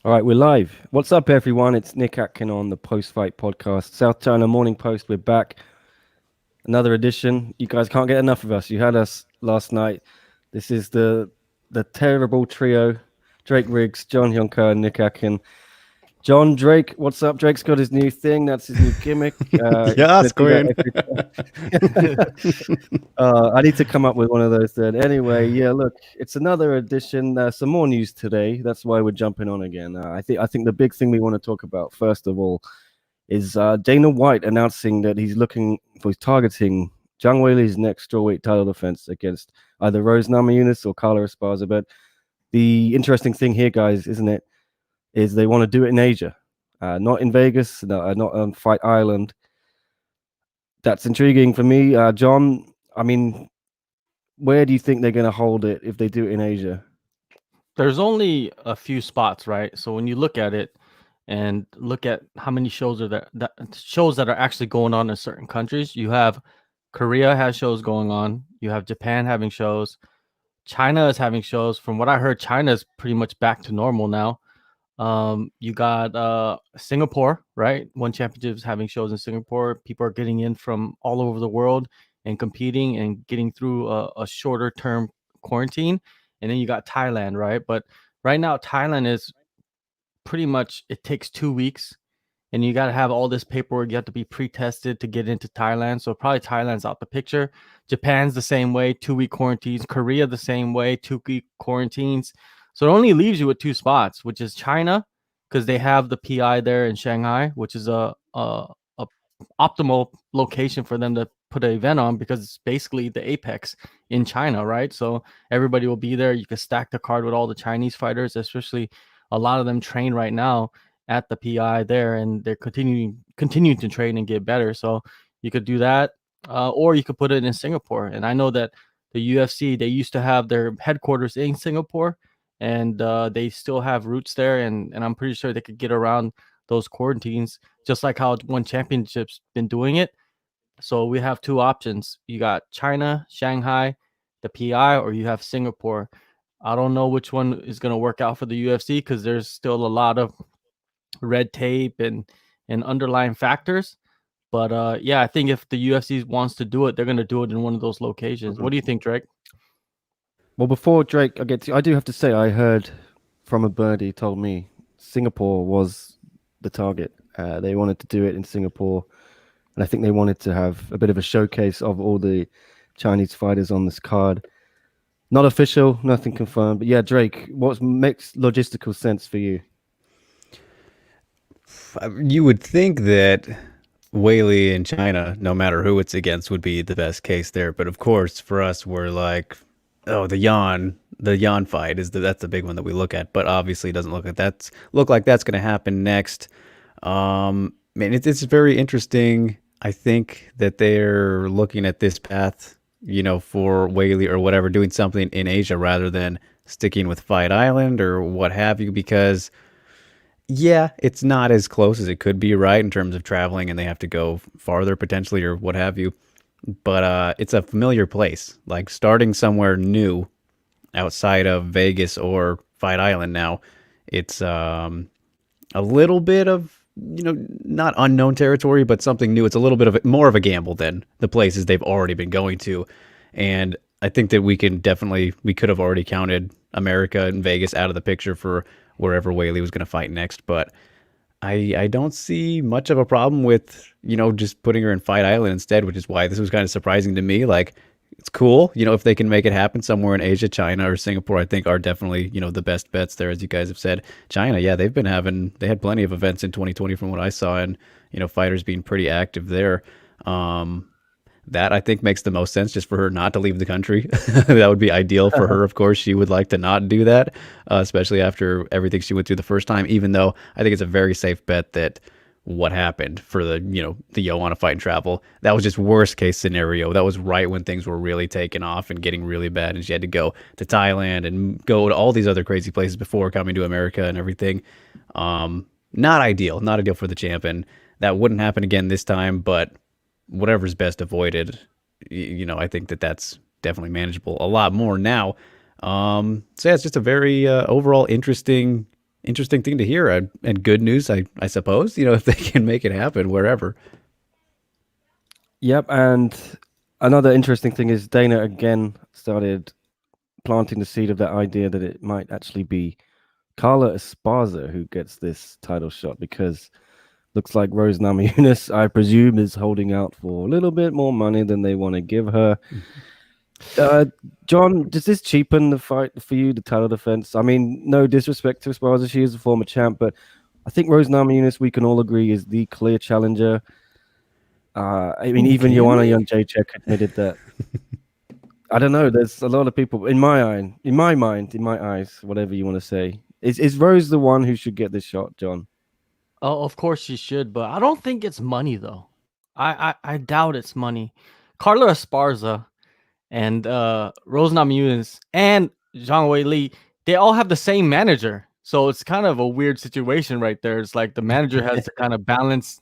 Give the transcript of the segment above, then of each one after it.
All right, we're live. What's up, everyone? It's Nick Atkin on the Post Fight Podcast. South China Morning Post, we're back. Another edition. You guys can't get enough of us. You had us last night. This is the terrible trio: Drake Riggs, John Hyun and Nick Atkin. John Drake, what's up? Drake's got his new thing. That's his new gimmick. He's Yes, gonna do Queen. that every time. I need to come up with one of those then. Anyway, yeah, look, it's another edition. Some more news today. That's why we're jumping on again. I think the big thing we want to talk about first of all is Dana White announcing that he's targeting Zhang Weili's next strawweight title defense against either Rose Namajunas or Carla Esparza. But the interesting thing here, guys, isn't it, is they want to do it in Asia, not in Vegas, not on Fight Island. That's intriguing for me. John, I mean, where do you think they're going to hold it if they do it in Asia? There's only a few spots, right? So when you look at it and look at how many shows are there, shows that are actually going on in certain countries, you have Korea has shows going on, you have Japan having shows, China is having shows. From what I heard, China is pretty much back to normal now. You got Singapore, right? One Championship is having shows in Singapore. People are getting in from all over the world and competing and getting through a shorter term quarantine. And then you got Thailand, right? But right now, Thailand is pretty much, it takes 2 weeks and you got to have all this paperwork. You have to be pre-tested to get into Thailand. So probably Thailand's out the picture. Japan's the same way, 2-week quarantines. Korea the same way, 2-week quarantines. So it only leaves you with two spots, which is China, because they have the PI there in Shanghai, which is a optimal location for them to put an event on, because it's basically the apex in China, right? So everybody will be there. You can stack the card with all the Chinese fighters, especially a lot of them train right now at the PI there, and they're continuing to train and get better. So you could do that, or you could put it in Singapore. And I know that the UFC, they used to have their headquarters in Singapore, and they still have roots there, and I'm pretty sure they could get around those quarantines, just like how One Championship's been doing it. So we have two options. You got China, Shanghai, the PI, or you have Singapore. I don't know which one is going to work out for the UFC, because there's still a lot of red tape and underlying factors. But yeah, I think if the UFC wants to do it, they're going to do it in one of those locations. What do you think, Drake? Well, before Drake, I do have to say, I heard from a birdie told me Singapore was the target. They wanted to do it in Singapore, and I think they wanted to have a bit of a showcase of all the Chinese fighters on this card. Not official, nothing confirmed, but yeah, Drake, what makes logistical sense for you? You would think that Weili in China, no matter who it's against, would be the best case there. But of course, for us, we're like, oh, the Hyon fight that's the big one that we look at. But obviously, it doesn't look like that's going to happen next. Man, it's very interesting. I think that they're looking at this path, for Weili or whatever, doing something in Asia rather than sticking with Fight Island or what have you, because yeah, it's not as close as it could be, right, in terms of traveling, and they have to go farther potentially or what have you. But it's a familiar place. Like starting somewhere new outside of Vegas or Fight Island now, it's a little bit of, not unknown territory, but something new. It's a little bit of more of a gamble than the places they've already been going to. And I think that we could have already counted America and Vegas out of the picture for wherever Weili was going to fight next. But I don't see much of a problem with, just putting her in Fight Island instead, which is why this was kind of surprising to me. Like, it's cool, if they can make it happen somewhere in Asia. China or Singapore, I think, are definitely, the best bets there, as you guys have said. China, yeah, they had plenty of events in 2020 from what I saw, and, fighters being pretty active there. That I think makes the most sense, just for her not to leave the country. That would be ideal for her. Of course, she would like to not do that, especially after everything she went through the first time, even though I think it's a very safe bet that what happened for the Joanna fight and travel, that was just worst case scenario. That was right when things were really taking off and getting really bad, and she had to go to Thailand and go to all these other crazy places before coming to America and everything. Not ideal for the champ, and that wouldn't happen again this time, but whatever's best avoided, I think that's definitely manageable a lot more now. So yeah, it's just a very overall interesting interesting thing to hear, and good news, I suppose. You know, if they can make it happen wherever. Yep, and another interesting thing is Dana again started planting the seed of that idea that it might actually be Carla Esparza who gets this title shot, because looks like Rose Namajunas, I presume, is holding out for a little bit more money than they want to give her. John, does this cheapen the fight for you, the title defense? I mean, no disrespect to Esparza, she is a former champ, but I think Rose Namajunas, we can all agree, is the clear challenger. I mean, even Joanna Jędrzejczyk admitted that. I don't know. There's a lot of people in my eyes, whatever you want to say. Is Rose the one who should get this shot, John? Oh, of course she should, but I don't think it's money though. I doubt it's money. Carla Esparza and Rose Namajunas and Zhang Weili, they all have the same manager. So it's kind of a weird situation right there. It's like the manager has to kind of balance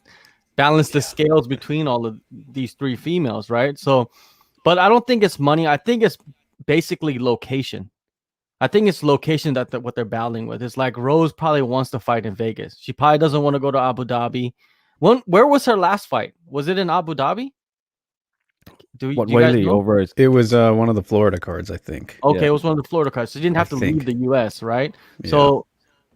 the scales between all of these three females, right? So, but I don't think it's money. I think it's basically location. I think it's location that what they're battling with. It's like Rose probably wants to fight in Vegas. She probably doesn't want to go to Abu Dhabi. Where was her last fight? Was it in Abu Dhabi? Do you guys know? Or Rose? It was one of the Florida cards, I think. Okay, Yeah. it was one of the Florida cards. So she didn't have to think. leave the U.S., right? Yeah. So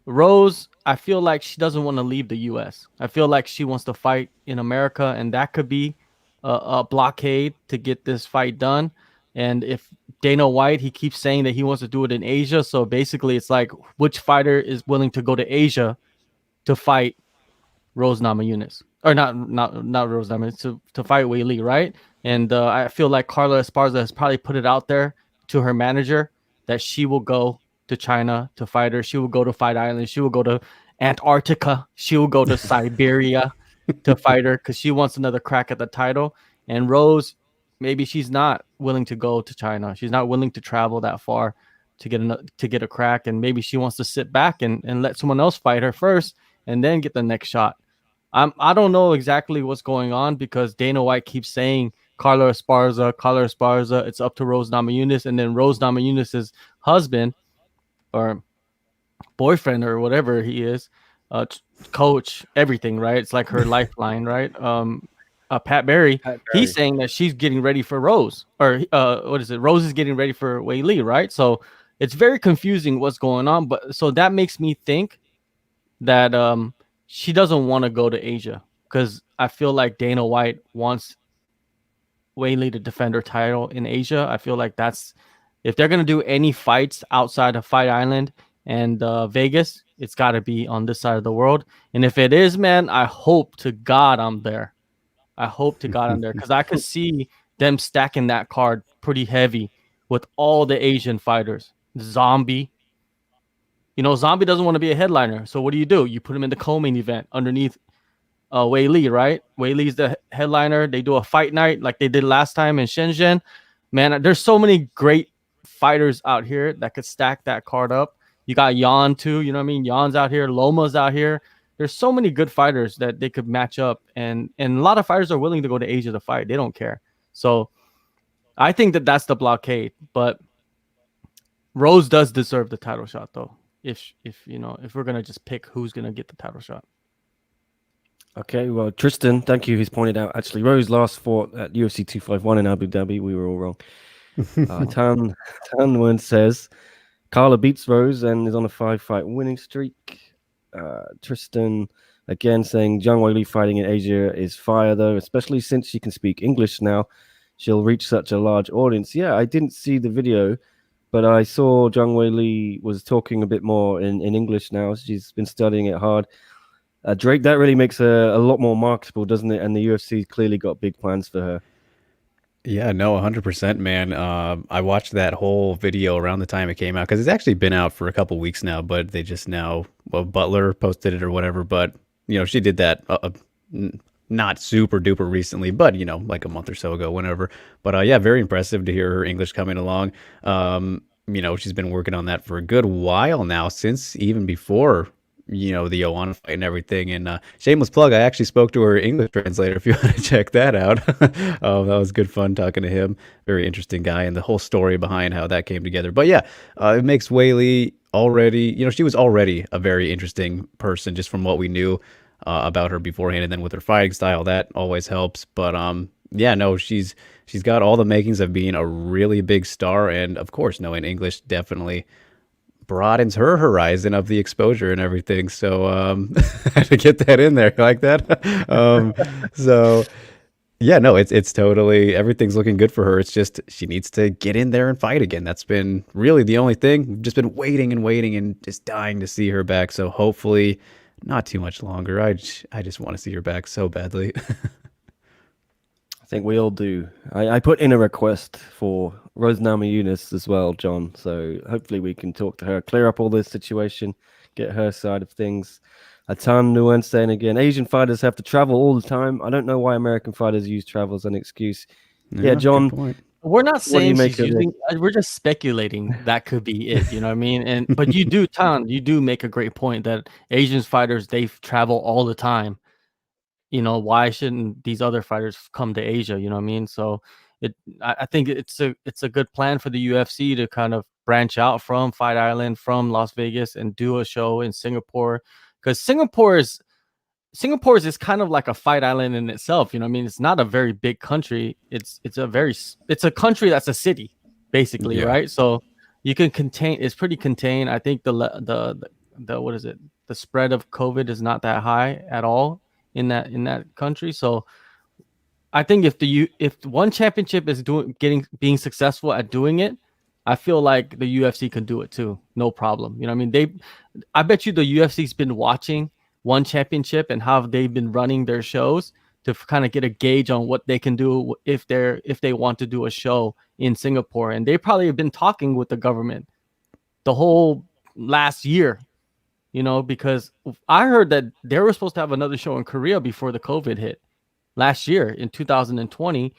Rose, I feel like she doesn't want to leave the U.S. I feel like she wants to fight in America, and that could be a blockade to get this fight done. And if Dana White, he keeps saying that he wants to do it in Asia. So basically, it's like, which fighter is willing to go to Asia to fight Rose Namajunas? Or not Rose Namajunas, to fight Weili, right? And I feel like Carla Esparza has probably put it out there to her manager that she will go to China to fight her. She will go to Fight Island. She will go to Antarctica. She will go to Siberia to fight her because she wants another crack at the title. And Rose, maybe she's not willing to go to China. She's not willing to travel that far to get a crack. And maybe she wants to sit back and let someone else fight her first and then get the next shot. I don't know exactly what's going on because Dana White keeps saying Carla Esparza, it's up to Rose Namajunas. And then Rose Namajunas' husband or boyfriend or whatever he is, coach, everything, right? It's like her lifeline, right? Pat Barry, he's saying that she's getting ready for Rose, or what is it? Rose is getting ready for Weili, right? So it's very confusing what's going on. But so that makes me think that she doesn't want to go to Asia because I feel like Dana White wants Weili to defend her title in Asia. I feel like that's if they're gonna do any fights outside of Fight Island and Vegas, it's got to be on this side of the world. And if it is, man, I hope to God I'm there. I hope to God I'm there because I could see them stacking that card pretty heavy with all the Asian fighters. Zombie. You know, Zombie doesn't want to be a headliner. So what do? You put him in the co-main event underneath Weili, right? Weili's the headliner. They do a fight night like they did last time in Shenzhen. Man, there's so many great fighters out here that could stack that card up. You got Hyon too. You know what I mean? Hion's out here. Loma's out here. There's so many good fighters that they could match up. And a lot of fighters are willing to go to Asia to fight. They don't care. So I think that that's the blockade. But Rose does deserve the title shot, though. If we're gonna just pick who's gonna get the title shot. Okay, well, Tristan, thank you. He's pointed out actually Rose last fought at UFC 251 in Abu Dhabi. We were all wrong. Tanwen says Carla beats Rose and is on a 5-fight winning streak. Tristan again saying Zhang Weili fighting in Asia is fire though, especially since she can speak English now. She'll reach such a large audience. Yeah, I didn't see the video, but I saw Zhang Weili was talking a bit more in English now. She's been studying it hard. Drake, that really makes her a lot more marketable, doesn't it? And the UFC clearly got big plans for her. Yeah, no, 100%, man. I watched that whole video around the time it came out because it's actually been out for a couple weeks now, but they just now, Butler posted it or whatever. But, she did that not super duper recently, but, like a month or so ago, whenever. But yeah, very impressive to hear her English coming along. She's been working on that for a good while now, since even before the Hyon fight and everything. And shameless plug, I actually spoke to her English translator if you want to check that out. That was good fun talking to him. Very interesting guy, and the whole story behind how that came together. But yeah, it makes Weili already, she was already a very interesting person just from what we knew about her beforehand, and then with her fighting style, that always helps. But yeah, no, she's got all the makings of being a really big star, and of course, knowing English definitely broadens her horizon of the exposure and everything. So I had to get that in there like that. So yeah, no, it's totally, everything's looking good for her. It's just she needs to get in there and fight again. That's been really the only thing. We've just been waiting and waiting and just dying to see her back. So hopefully not too much longer. I just want to see her back so badly. I think we all do. I put in a request for Rose Namajunas as well, John. So hopefully we can talk to her, clear up all this situation, get her side of things. Atan Nguyen saying again, Asian fighters have to travel all the time. I don't know why American fighters use travel as an excuse. Yeah, John. We're not saying she's using. We're just speculating that could be it. You know what I mean? But you do make a great point that Asian fighters, they travel all the time. Why shouldn't these other fighters come to Asia? You know what I mean? So I think it's a good plan for the UFC to kind of branch out from Fight Island, from Las Vegas, and do a show in Singapore, because Singapore is kind of like a Fight Island in itself. You know what I mean? It's not a very big country. It's a country that's a city basically, right? So you can contain. It's pretty contained. I think the what is it? The spread of COVID is not that high at all in that country. So I think if one championship is being successful at doing it, I feel like the UFC can do it too, no problem. You know what I mean? I bet you the UFC's been watching one championship and how they've been running their shows to kind of get a gauge on what they can do if they want to do a show in Singapore. And they probably have been talking with the government the whole last year. Because I heard that they were supposed to have another show in Korea before the COVID hit last year in 2020,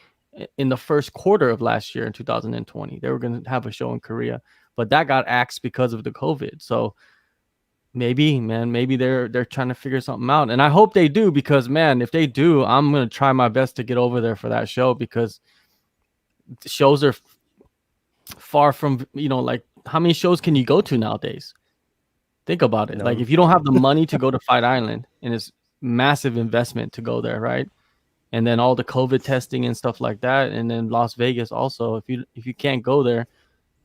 in the first quarter of last year in 2020. They were going to have a show in Korea, but that got axed because of the COVID. So maybe they're trying to figure something out. And I hope they do, because, man, if they do, I'm going to try my best to get over there for that show, because the shows are far from, like, how many shows can you go to nowadays? Think about it. No. Like, if you don't have the money to go to Fight Island, and it's massive investment to go there, right? And then all the COVID testing and stuff like that, and then Las Vegas also. If you can't go there,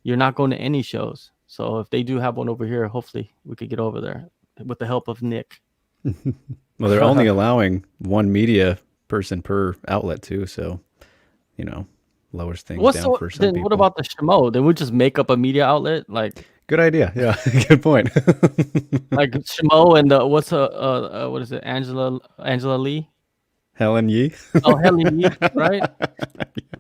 you're not going to any shows. So if they do have one over here, hopefully we could get over there with the help of Nick. Well, they're only allowing one media person per outlet too, so lowers things down for some people. What about the Shimo? They would just make up a media outlet, like. Good idea. Yeah, good point. Like Shimo and what is it? Angela Lee? Helen Yee. Oh, Helen Yee, right?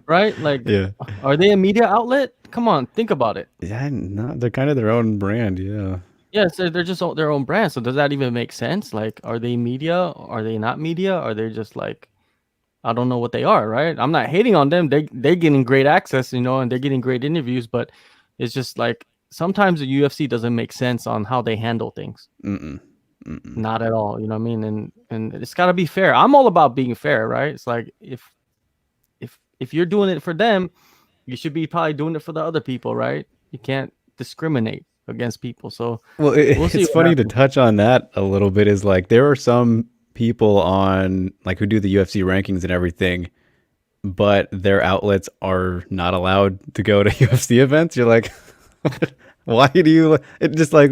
Right? Like, yeah. Are they a media outlet? Come on, think about it. Yeah, no, they're kind of their own brand. Yeah. Yeah, so they're just their own brand. So does that even make sense? Like, are they media? Are they not media? Are they just like, I don't know what they are, right? I'm not hating on them. They're getting great access, and they're getting great interviews, but it's just like, sometimes the UFC doesn't make sense on how they handle things. Not at all. You know what I mean? And it's got to be fair. I'm all about being fair, right? It's like, if you're doing it for them, you should be probably doing it for the other people, right? You can't discriminate against people. So it's funny to touch on that a little bit. Is like, there are some people on, like, who do the UFC rankings and everything, but their outlets are not allowed to go to UFC events. You're like, why do you just, like,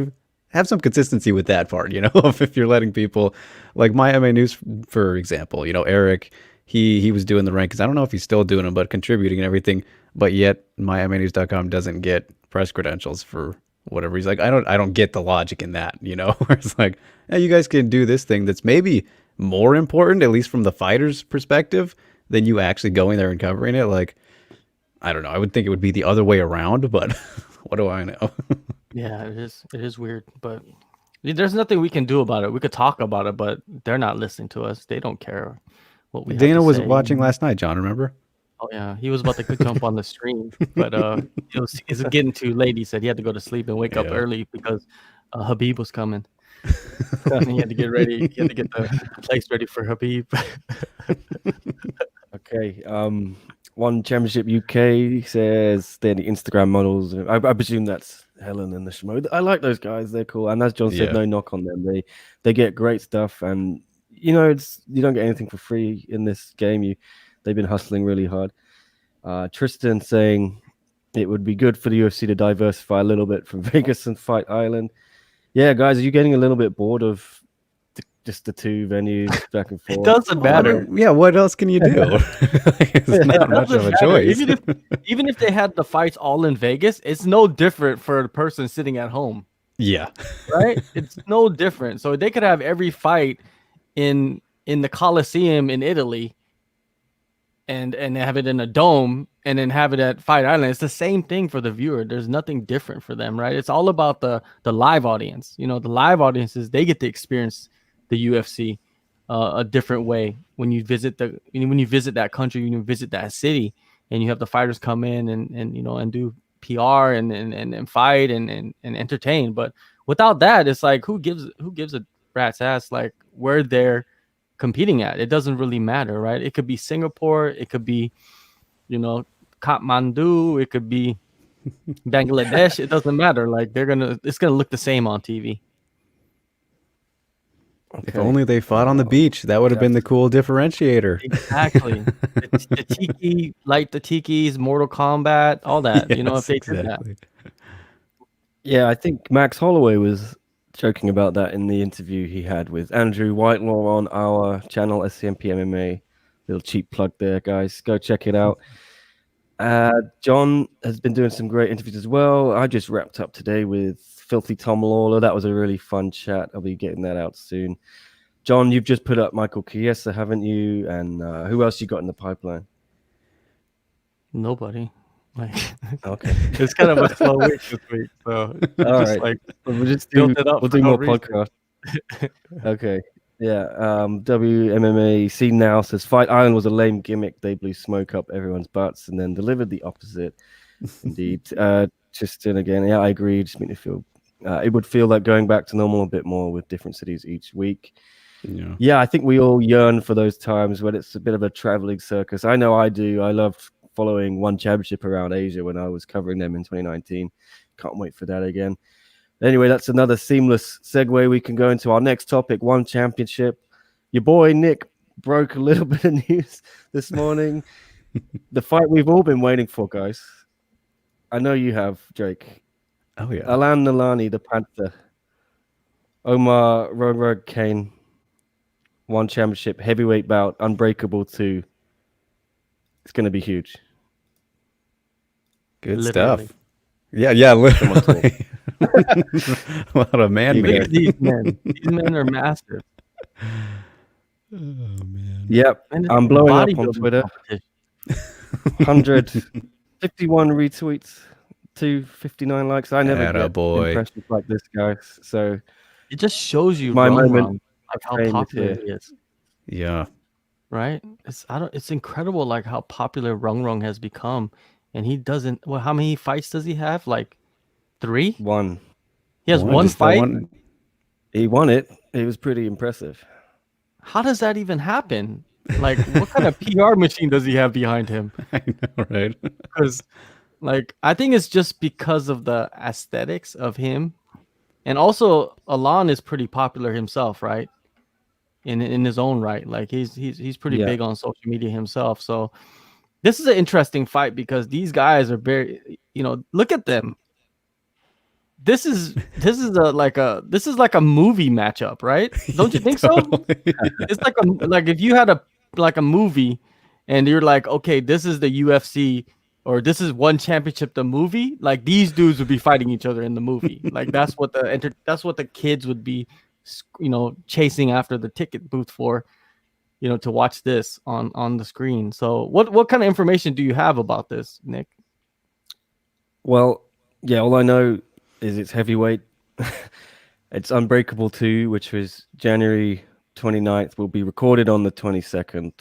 have some consistency with that part, if you're letting people, like My MMA News, for example, Eric, he was doing the rankings. I don't know if he's still doing them, but contributing and everything, but yet MyMMAnews.com doesn't get press credentials for whatever. He's like, I don't get the logic in that, where it's like, hey, you guys can do this thing that's maybe more important, at least from the fighter's perspective, than you actually going there and covering it. Like, I don't know. I would think it would be the other way around, but what do I know? Yeah, it is weird, but there's nothing we can do about it. We could talk about it, but they're not listening to us. They don't care what we Dana have to was say. watching last night, John, remember? Oh yeah, he was about to jump on the stream, but it was getting too late. He said he had to go to sleep and wake up early because Habib was coming. He had to get ready. He had to get the place ready for Habib. Okay. One Championship UK says they're the Instagram models. I presume that's Helen and the Schmo. I like those guys. They're cool. And as John said, Yeah. no knock on them. They get great stuff. And you know, you don't get anything for free in this game. They've been hustling really hard. Tristan saying it would be good for the UFC to diversify a little bit from Vegas and Fight Island. Yeah, guys, are you getting a little bit bored of just the two venues back and forth? It doesn't matter. What else can you do? It's not much of a choice. Even if they had the fights all in Vegas, it's no different for the person sitting at home. Yeah. Right? It's no different. So they could have every fight in the Coliseum in Italy and have it in a dome and then have it at Fight Island. It's the same thing for the viewer. There's nothing different for them, right? It's all about the live audience. You know, the live audiences, they get to experience the UFC a different way when you visit that country, when you visit that city, and you have the fighters come in and you know, and do PR and fight and entertain. But without that, it's like who gives a rat's ass like where they're competing at? It doesn't really matter, right? It could be Singapore, it could be, you know, Kathmandu, it could be Bangladesh. It doesn't matter. Like it's gonna look the same on TV. Okay. If only they fought on the beach, that would have been the cool differentiator. Exactly. the tiki, like the tikis, Mortal Kombat, all that. Yes, you know, if they exactly. did that. Yeah, I think Max Holloway was joking about that in the interview he had with Andrew Whitelaw on our channel, SCMP MMA. Little cheap plug there, guys. Go check it out. John has been doing some great interviews as well. I just wrapped up today with Filthy Tom Lawler. That was a really fun chat. I'll be getting that out soon. John, you've just put up Michael Chiesa, haven't you? And who else you got in the pipeline? Nobody. Like, okay, it's kind of a slow week this week. So all right, like we'll just do more podcasts. Okay. Yeah, WMMA scene now says Fight Island was a lame gimmick. They blew smoke up everyone's butts and then delivered the opposite. Indeed. Tristan again. Yeah, I agree. Just make me feel it would feel like going back to normal a bit more with different cities each week. Yeah, I think we all yearn for those times when it's a bit of a traveling circus. I know I do. I loved following One Championship around Asia when I was covering them in 2019. Can't wait for that again. Anyway, that's another seamless segue. We can go into our next topic, One Championship. Your boy Nick broke a little bit of news this morning. The fight we've all been waiting for, guys. I know you have, Drake. Oh, yeah. Alan Ngalani, the Panther. Omar Reug Reug Kane. One Championship, heavyweight bout, Unbreakable 2. It's going to be huge. Good Literally. stuff. Yeah, literally. What a man-made. These men are massive. Oh, man. Yep, I'm blowing up on Bodybuilding Twitter. competition. 151 retweets, 259 likes. I never get impressions like this, guys. So It just shows you my Run moment Run, like how fame is popular here. he is. Yeah. Right? It's incredible like how popular Rung Rung has become. And he doesn't how many fights does he have? Like 3? One. He has one just the fight. one. He won it. It was pretty impressive. How does that even happen? Like what kind of PR machine does he have behind him? I know, right? Because like I think it's just because of the aesthetics of him. And also Alan is pretty popular himself, right? In his own right. Like he's pretty big on social media himself. So this is an interesting fight because these guys are very, you know, look at them. This is like a movie matchup, right? Don't you think so? It's like if you had a movie and you're like, okay, this is the UFC or this is One Championship, the movie. Like these dudes would be fighting each other in the movie. Like that's what the kids would be, you know, chasing after the ticket booth for, you know, to watch this on the screen. So what kind of information do you have about this, Nick? Well, yeah, all I know is it's heavyweight. It's Unbreakable 2, which was January 29th, will be recorded on the 22nd.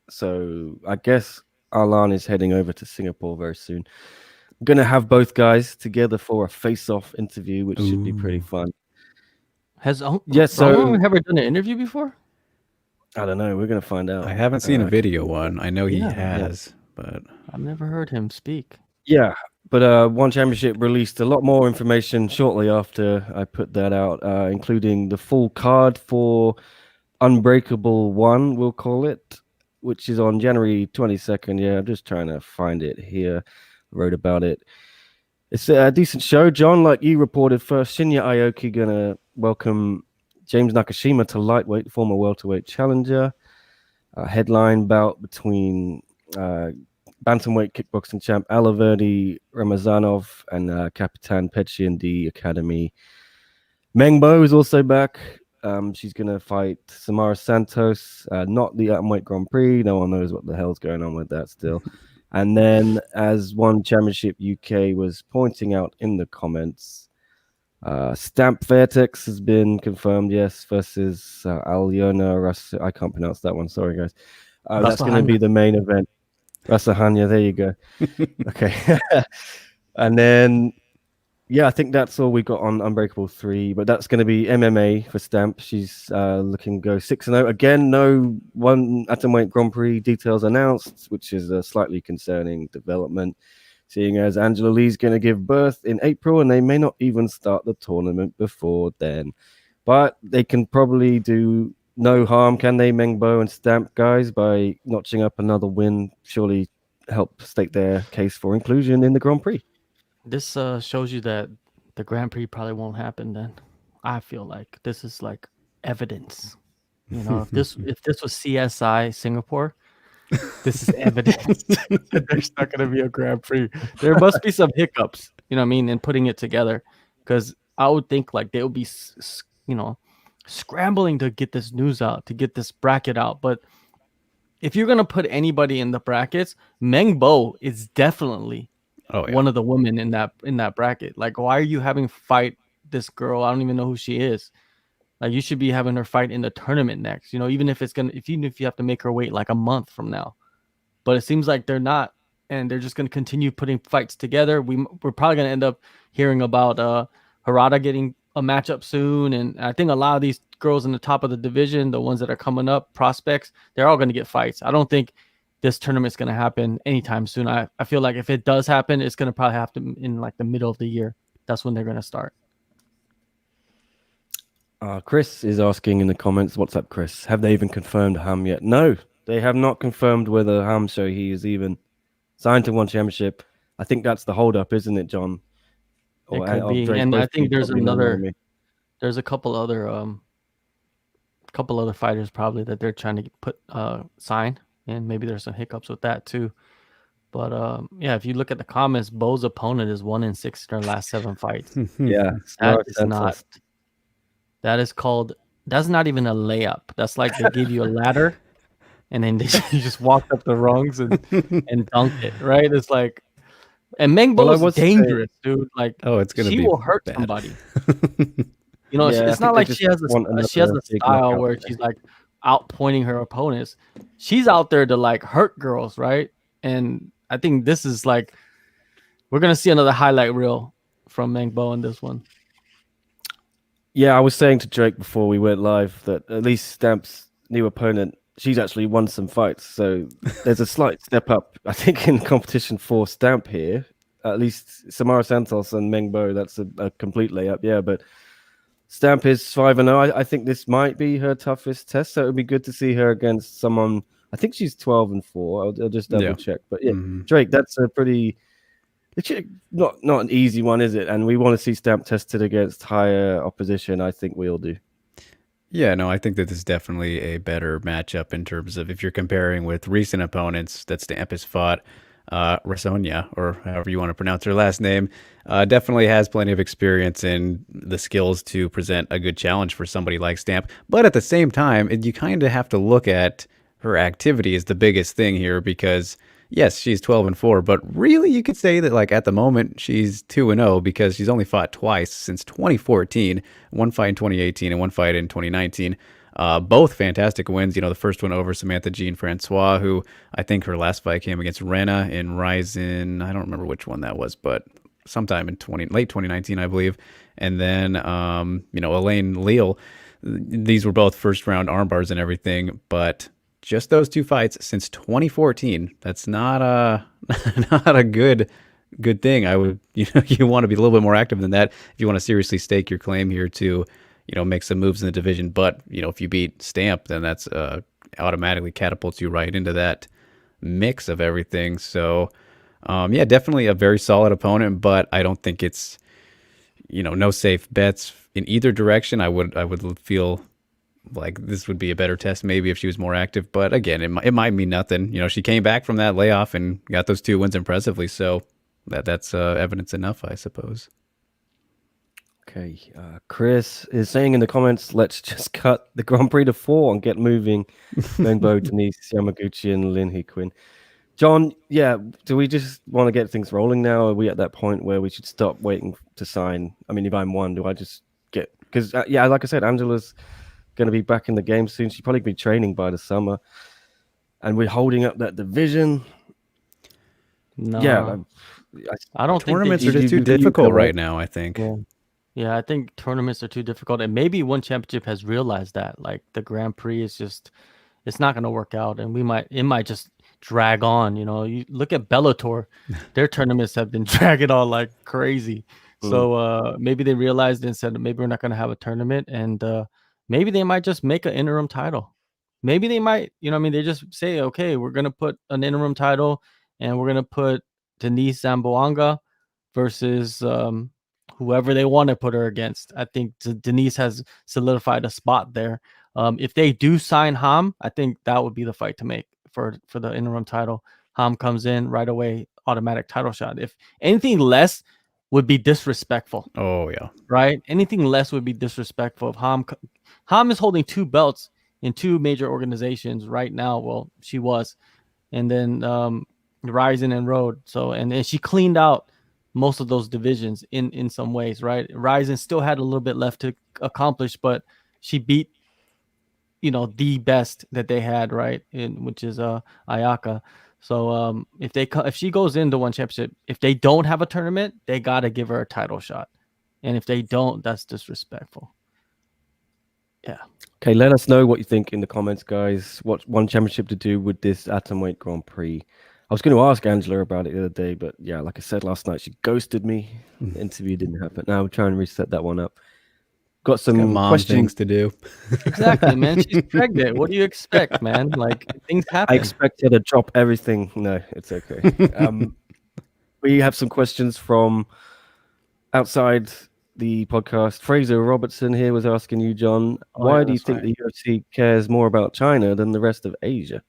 So I guess Alan is heading over to Singapore very soon. I'm going to have both guys together for a face-off interview, which should be pretty fun. Has Yeah, so- Roman ever done an interview before? I don't know. We're gonna find out. I haven't seen a I video can- one. I know he Yeah. has, but I've never heard him speak. Yeah, but One Championship released a lot more information shortly after I put that out, including the full card for Unbreakable One, we'll call it, which is on January 22nd. Yeah, I'm just trying to find it here. I wrote about it. It's a decent show, John. Like you reported first, Shinya Aoki gonna welcome James Nakashima to lightweight, former welterweight challenger. Headline bout between bantamweight kickboxing champ Alaverdi Ramazanov and Kapitan Petchian D Academy. Mengbo is also back. She's going to fight Samara Santos, not the Atomweight Grand Prix. No one knows what the hell's going on with that still. And then, as One Championship UK was pointing out in the comments, Stamp Vertex has been confirmed, yes, versus Alyona. I can't pronounce that one. Sorry, guys. That's going to be the main event. Rasahanya, there you go. Okay. And then, yeah, I think that's all we got on Unbreakable 3, but that's going to be MMA for Stamp. She's looking to go 6-0. Again, no one Atomweight Grand Prix details announced, which is a slightly concerning development, seeing as Angela Lee's going to give birth in April, and they may not even start the tournament before then. But they can probably do no harm, can they, Mengbo and Stamp guys, by notching up another win? Surely help state their case for inclusion in the Grand Prix. This shows you that the Grand Prix probably won't happen then. I feel like this is like evidence. You know, if this was CSI Singapore, this is evidence that there's not going to be a Grand Prix. There must be some hiccups, you know what I mean, in putting it together. Because I would think like they would be, you know, scrambling to get this news out, to get this bracket out. But if you're going to put anybody in the brackets, Mengbo is definitely one of the women in that bracket. Like, why are you having fight this girl? I don't even know who she is. Like, you should be having her fight in the tournament next. You know, even if you have to make her wait like a month from now. But it seems like they're not, and they're just going to continue putting fights together. We're probably going to end up hearing about Harada getting a matchup soon, and I think a lot of these girls in the top of the division, the ones that are coming up, prospects, they're all going to get fights. I don't think this tournament's going to happen anytime soon. I feel like if it does happen, it's going to probably happen in like the middle of the year. That's when they're going to start. Chris is asking in the comments, what's up, Chris? Have they even confirmed Ham yet? No, they have not confirmed whether Ham Shohei is even signed to One Championship. I think that's the holdup, isn't it, John? It could be. And I think there's a couple other fighters probably that they're trying to put sign, and maybe there's some hiccups with that too. But yeah, if you look at the comments, Bo's opponent is 1-6 in their last 7 fights. Yeah, that's not even a layup. That's like they give you a ladder and then you just walk up the rungs and dunk it, right? It's like, and Mengbo is dangerous, dude. Like, she will hurt somebody. You know, it's not like she has a style where she's like out pointing her opponents. She's out there to like hurt girls, right? And I think this is like, we're gonna see another highlight reel from Mengbo in this one. Yeah, I was saying to Drake before we went live that at least Stamp's new opponent, she's actually won some fights. So there's a slight step up, I think, in competition for Stamp here. At least Samara Santos and Mengbo, that's a complete layup. Yeah, but Stamp is 5-0. I think this might be her toughest test. So it would be good to see her against someone. I think she's 12-4. I'll just double check. But yeah, Drake, that's a pretty... It's not an easy one, is it? And we want to see Stamp tested against higher opposition. I think we all do. Yeah, no, I think that this is definitely a better matchup in terms of if you're comparing with recent opponents that Stamp has fought. Rasonia, or however you want to pronounce her last name, definitely has plenty of experience and the skills to present a good challenge for somebody like Stamp. But at the same time, you kind of have to look at her activity as the biggest thing here because... Yes, she's 12-4, but really you could say that like at the moment she's 2-0 because she's only fought twice since 2014, one fight in 2018 and one fight in 2019. Both fantastic wins. You know, the first one over Samantha Jean Francois, who I think her last fight came against Rena in Ryzen. I don't remember which one that was, but sometime in late 2019, I believe. and then Elaine Leal. These were both first round armbars and everything, but just those 2 fights since 2014. That's not a not a good thing. I would you want to be a little bit more active than that if you want to seriously stake your claim here to make some moves in the division. But if you beat Stamp, then that's automatically catapults you right into that mix of everything. So yeah, definitely a very solid opponent, but I don't think it's no safe bets in either direction. I would feel like this would be a better test maybe if she was more active, but again, it might mean nothing. She came back from that layoff and got those 2 wins impressively, so that's evidence enough, I suppose. Okay, Chris is saying in the comments, let's just cut the Grand Prix to 4 and get moving. Benbow, Denise, Yamaguchi, and Lin Hee-Quinn. John, yeah, do we just want to get things rolling now? Are we at that point where we should stop waiting to sign? I mean, if I'm one, do I just get... Because, yeah, like I said, Angela's going to be back in the game soon. She'll probably be training by the summer. And we're holding up that division. No. Yeah. I don't think tournaments are just too difficult right now, I think. Yeah, I think tournaments are too difficult. And maybe one championship has realized that. Like, the Grand Prix is just... It's not going to work out. And it might just drag on. You look at Bellator, their tournaments have been dragging on like crazy. So maybe they realized and said maybe we're not going to have a tournament, and maybe they might just make an interim title. Maybe they might, they just say, okay, we're going to put an interim title and we're going to put Denise Zamboanga versus whoever they want to put her against. I think Denise has solidified a spot there. If they do sign Ham, I think that would be the fight to make for the interim title. Ham comes in right away, automatic title shot. If anything less would be disrespectful. Oh yeah, right. Anything less would be disrespectful. If Ham is holding 2 belts in 2 major organizations right now. Well, she was, and then Ryzen and Road. So and she cleaned out most of those divisions in some ways. Right. Ryzen still had a little bit left to accomplish, but she beat the best that they had, right, which is Ayaka. So if she goes into one championship, if they don't have a tournament, they gotta give her a title shot, and if they don't, that's disrespectful. Yeah. Okay, let us know what you think in the comments, guys. What one championship to do with this Atomweight Grand Prix? I was going to ask Angela about it the other day, but yeah, like I said last night, she ghosted me. The interview didn't happen. Now we're trying to reset that one up. Got some questions to do. Exactly, man. She's pregnant. What do you expect, man? Like, things happen. I expect her to drop everything. No, it's okay. We have some questions from outside the podcast. Fraser Robertson here was asking you, John, why do you think the UFC cares more about China than the rest of Asia?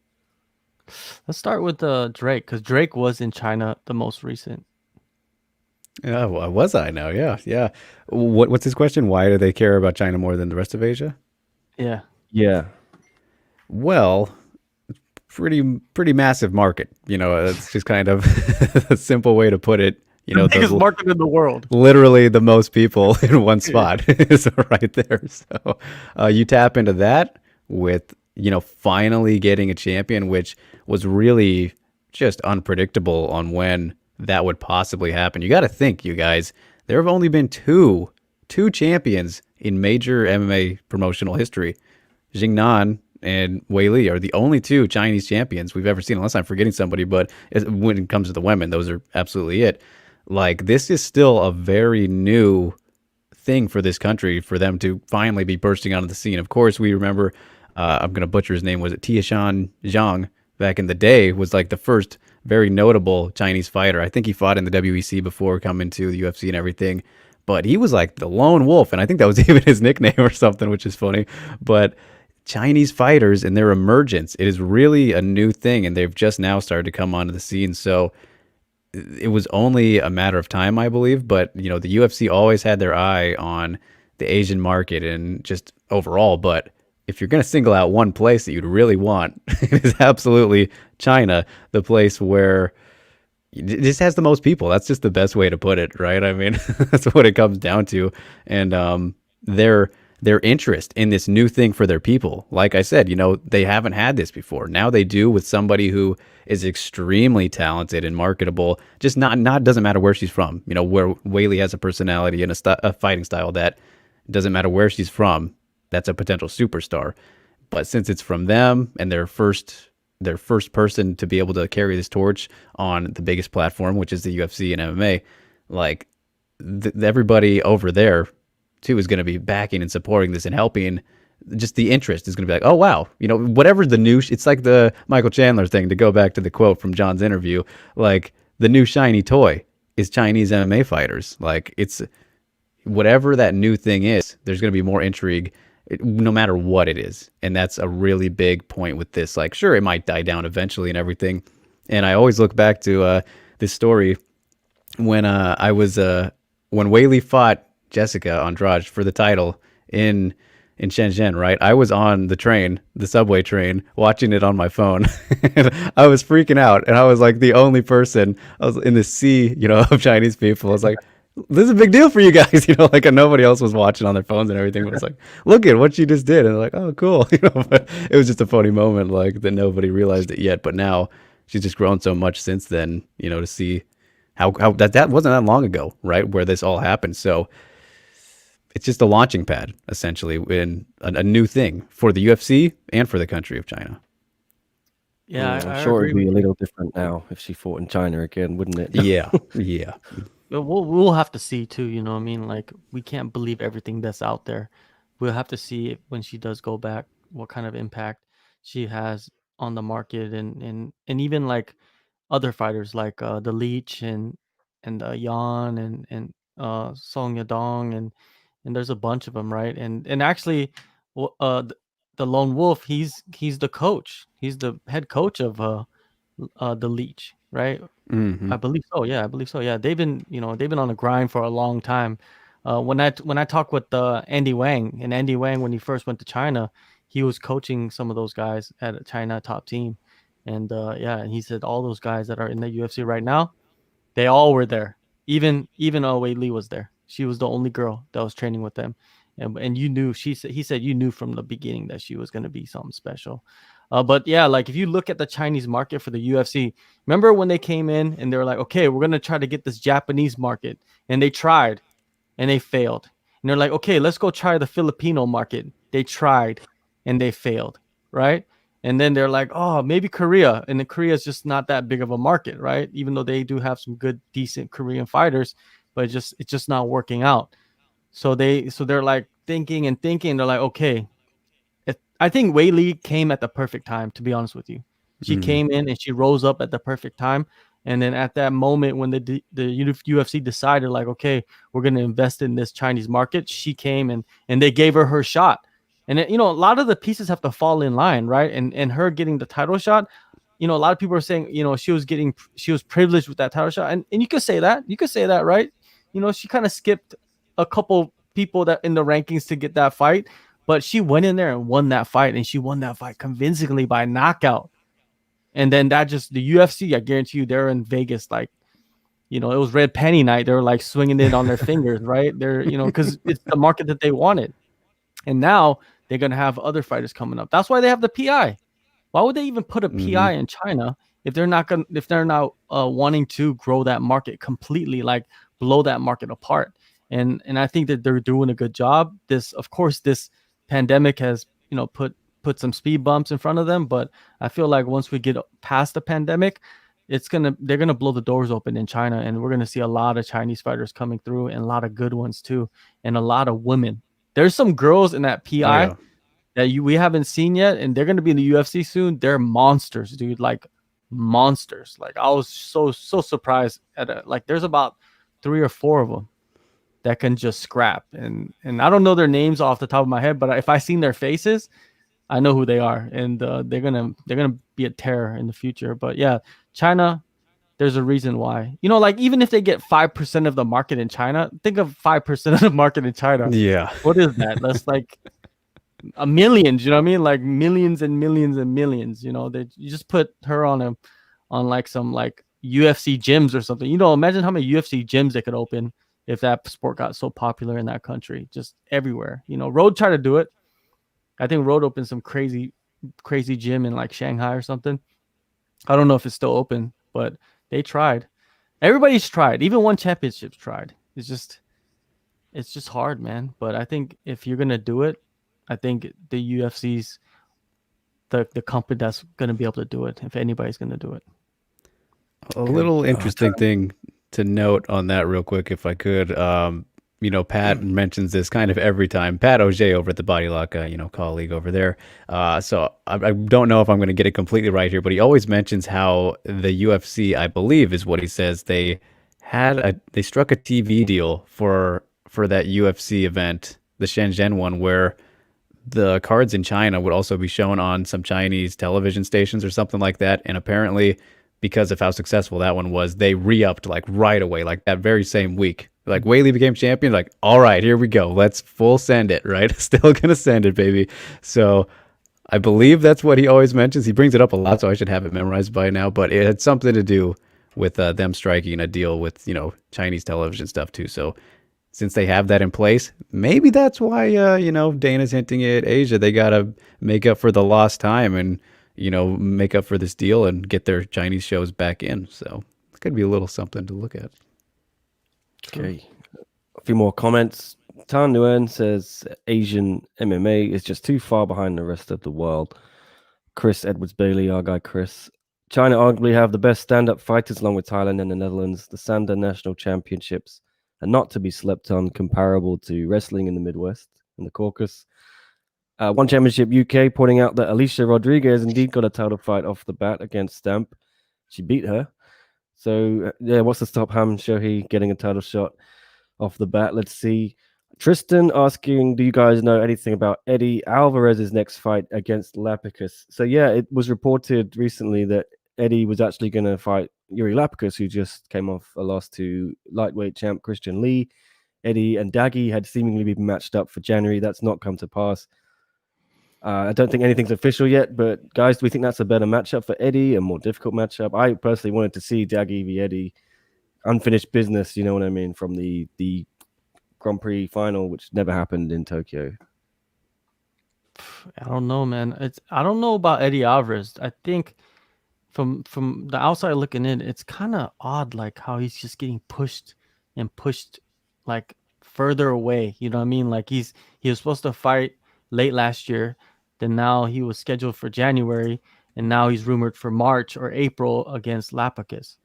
Let's start with Drake, because Drake was in China the most recent. Yeah, well, was I now? Yeah. What's his question? Why do they care about China more than the rest of Asia? Yeah. Well, pretty massive market. It's just kind of a simple way to put it. The biggest market in the world. Literally the most people in one spot is right there. So you tap into that with finally getting a champion, which was really just unpredictable on when that would possibly happen. You got to think, you guys, there have only been two champions in major MMA promotional history. Jingnan and Weili are the only 2 Chinese champions we've ever seen, unless I'm forgetting somebody, but when it comes to the women, those are absolutely it. Like, this is still a very new thing for this country, for them to finally be bursting onto the scene. Of course, we remember, I'm going to butcher his name, was it Tiashan Zhang, back in the day, was like the first very notable Chinese fighter. I think he fought in the WEC before coming to the UFC and everything, but he was like the lone wolf, and I think that was even his nickname or something, which is funny. But Chinese fighters and their emergence, it is really a new thing, and they've just now started to come onto the scene. So it was only a matter of time, I believe, but the UFC always had their eye on the Asian market and just overall. But if you're going to single out one place that you'd really want, it is absolutely China, the place where it just has the most people. That's just the best way to put it, right? I mean, that's what it comes down to. And their their interest in this new thing for their people. Like I said, they haven't had this before. Now they do, with somebody who is extremely talented and marketable. Just not doesn't matter where she's from. Where Weili has a personality and a fighting style that doesn't matter where she's from. That's a potential superstar. But since it's from them and their first person to be able to carry this torch on the biggest platform, which is the UFC and MMA, like everybody over there too is going to be backing and supporting this and helping. Just the interest is going to be like, oh wow, whatever the new. It's like the Michael Chandler thing, to go back to the quote from John's interview. Like, the new shiny toy is Chinese MMA fighters. Like, it's whatever that new thing is. There's going to be more intrigue, no matter what it is, and that's a really big point with this. Like, sure, it might die down eventually and everything. And I always look back to this story when when Weili fought Jessica Andrade for the title in Shenzhen, right? I was on the subway train, watching it on my phone. And I was freaking out, and I was like the only person. I was in the sea, of Chinese people. I was like, this is a big deal for you guys, like, and nobody else was watching on their phones and everything. But it's like, look at what she just did. And like, oh, cool. But it was just a funny moment, like, that nobody realized it yet. But now she's just grown so much since then, to see how that wasn't that long ago, right? Where this all happened. So it's just a launching pad, essentially, in a new thing for the UFC and for the country of China. Yeah, I'm sure it'd be a little different now if she fought in China again, wouldn't it? Yeah. We'll have to see too. You know what I mean? Like, we can't believe everything that's out there. We'll have to see when she does go back, what kind of impact she has on the market, and even like other fighters like the Leech and Hyon and Song Yadong, and there's a bunch of them, right? And actually, the Lone Wolf, he's the coach. He's the head coach of the Leech, right? Mm-hmm. I believe so. Yeah, I believe so. Yeah, they've been on the grind for a long time. When I talk with Andy Wang, and Andy Wang, when he first went to China, he was coaching some of those guys at a China top team, and and he said all those guys that are in the UFC right now, they all were there. Even Wei Li was there. She was the only girl that was training with them, and you knew. He said you knew from the beginning that she was going to be something special. But yeah, like, if you look at the Chinese market for the UFC, remember when they came in and they were like, okay, we're going to try to get this Japanese market. And they tried and they failed. And they're like, okay, let's go try the Filipino market. They tried and they failed, right? And then they're like, oh, maybe Korea. And Korea is just not that big of a market, right? Even though they do have some good, decent Korean fighters, but it's just not working out. So they're like thinking and thinking. They're like, okay, I think Wei Li came at the perfect time, to be honest with you. She came in and she rose up at the perfect time. And then at that moment when the UFC decided, like, okay, we're going to invest in this Chinese market, she came and they gave her shot. And a lot of the pieces have to fall in line, right? And her getting the title shot, a lot of people are saying, she was privileged with that title shot. And you could say that. You could say that, right? She kind of skipped a couple people that in the rankings to get that fight. But she went in there and won that fight, and she won that fight convincingly by knockout. And then the UFC, I guarantee you, they're in Vegas, like, it was red penny night. They were like swinging it on their fingers, right? They're, because it's the market that they wanted. And now they're going to have other fighters coming up. That's why they have the PI. Why would they even put a PI in China if they're not wanting to grow that market completely, like blow that market apart? And I think that they're doing a good job. This pandemic has put some speed bumps in front of them, but I feel like once we get past the pandemic, they're gonna blow the doors open in China, and we're gonna see a lot of Chinese fighters coming through, and a lot of good ones too, and a lot of women. There's some girls in that PI that we haven't seen yet, and they're gonna be in the UFC soon. They're monsters, dude, like monsters. Like, I was so surprised at it. Like, there's about 3 or 4 of them that can just scrap, and I don't know their names off the top of my head, but if I seen their faces, I know who they are, and they're gonna be a terror in the future. But yeah, China, there's a reason why. Like, even if they get 5% of the market in China, think of 5% of the market in China. Yeah, what is that? That's like a millions. You know what I mean? Like millions and millions and millions. You just put her on like some like UFC gyms or something. Imagine how many UFC gyms they could open if that sport got so popular in that country, just everywhere. You know, Road tried to do it. I think Road opened some crazy gym in like Shanghai or something. I don't know if it's still open, but they tried. Everybody's tried. Even One Championship's tried. It's just hard, man. But I think if you're gonna do it, I think the UFC's the company that's gonna be able to do it. If anybody's gonna do it. A little interesting thing to note on that real quick, if I could. You know, Pat mentions this kind of every time. Pat Auger over at the Body Lock, you know, colleague over there. So I don't know if I'm going to get it completely right here, but he always mentions how the UFC, I believe is what he says, they struck a TV deal for that UFC event, the Shenzhen one, where the cards in China would also be shown on some Chinese television stations or something like that. And apparently, because of how successful that one was, they re-upped like right away, like that very same week. Like Weili became champion, like, all right, here we go. Let's full send it, right? Still gonna send it, baby. So I believe that's what he always mentions. He brings it up a lot, so I should have it memorized by now. But it had something to do with them striking a deal with, you know, Chinese television stuff too. So since they have that in place, maybe that's why, you know, Dana's hinting at Asia. They gotta make up for the lost time and, you know, make up for this deal and get their Chinese shows back in. So it could be a little something to look at. Okay, a few more comments. Tan Nguyen says Asian MMA is just too far behind the rest of the world. Chris Edwards Bailey, our guy Chris. China arguably have the best stand-up fighters along with Thailand and the Netherlands. The Sanda National Championships are not to be slept on, comparable to wrestling in the Midwest and the Caucasus. One Championship UK pointing out that Alicia Rodriguez indeed got a title fight off the bat against Stamp. She beat her. So, yeah, what's to stop Ham Shohei getting a title shot off the bat? Let's see. Tristan asking, do you guys know anything about Eddie Alvarez's next fight against Lapicus? So, yeah, it was reported recently that Eddie was actually going to fight Yuri Lapicus, who just came off a loss to lightweight champ Christian Lee. Eddie and Daggy had seemingly been matched up for January. That's not come to pass. I don't think anything's official yet, but guys, do we think that's a better matchup for Eddie, a more difficult matchup? I personally wanted to see Daggy v Eddie, unfinished business, you know what I mean, from the Grand Prix final, which never happened in Tokyo. I don't know, man. I don't know about Eddie Alvarez. I think from the outside looking in, it's kind of odd, like how he's just getting pushed like further away. You know what I mean? Like he was supposed to fight late last year. Then now he was scheduled for January, and now he's rumored for March or April against Lapicus.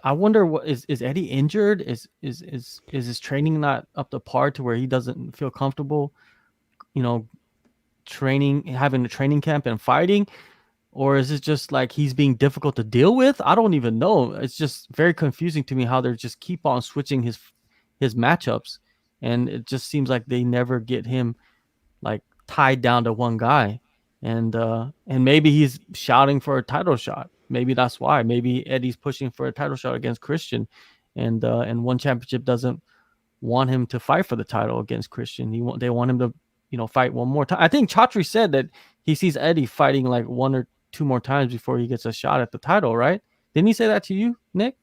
I wonder, what is Eddie injured? Is his training not up to par to where he doesn't feel comfortable, you know, having a training camp and fighting? Or is it just like he's being difficult to deal with? I don't even know. It's just very confusing to me how they're just keep on switching his matchups, and it just seems like they never get him like tied down to one guy. And maybe he's shouting for a title shot. Maybe that's why. Maybe Eddie's pushing for a title shot against Christian, and One Championship doesn't want him to fight for the title against Christian. They want him to, you know, fight one more time. I think Chatri said that he sees Eddie fighting like one or two more times before he gets a shot at the title, right? Didn't he say that to you, Nick?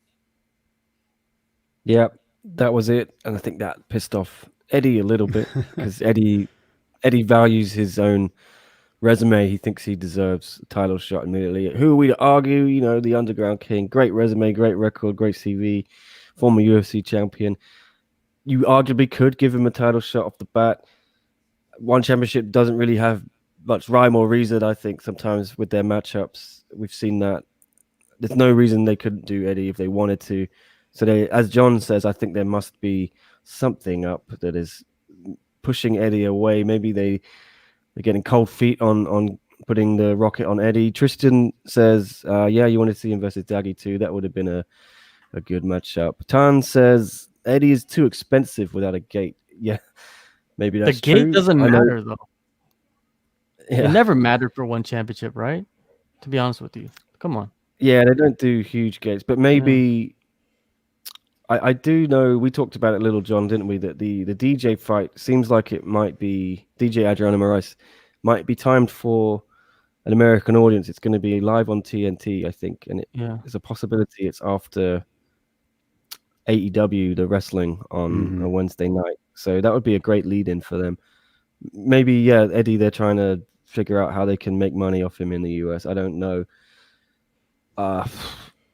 Yeah, that was it. And I think that pissed off Eddie a little bit because Eddie values his own resume. He thinks he deserves a title shot immediately. Who are we to argue? You know, the Underground King, great resume, great record, great CV, former UFC champion. You arguably could give him a title shot off the bat. One Championship doesn't really have much rhyme or reason, I think, sometimes with their matchups. We've seen that. There's no reason they couldn't do Eddie if they wanted to. So they, as John says, I think there must be something up that is pushing Eddie away. Maybe they're getting cold feet on putting the rocket on Eddie. Tristan says, yeah, you want to see him versus Daggy too. That would have been a good matchup. Tan says, Eddie is too expensive without a gate. Yeah, maybe that's true. The gate doesn't matter, though. Yeah. It never mattered for One Championship, right? To be honest with you. Come on. Yeah, they don't do huge gates, but maybe I do know, we talked about it, Little John, didn't we, that the DJ fight seems like it might be, DJ Adriano Moraes might be timed for an American audience. It's going to be live on TNT, I think, and there's a possibility it's after AEW, the wrestling on a Mhm. Wednesday night. So that would be a great lead-in for them. Maybe, yeah, Eddie, they're trying to figure out how they can make money off him in the US. I don't know.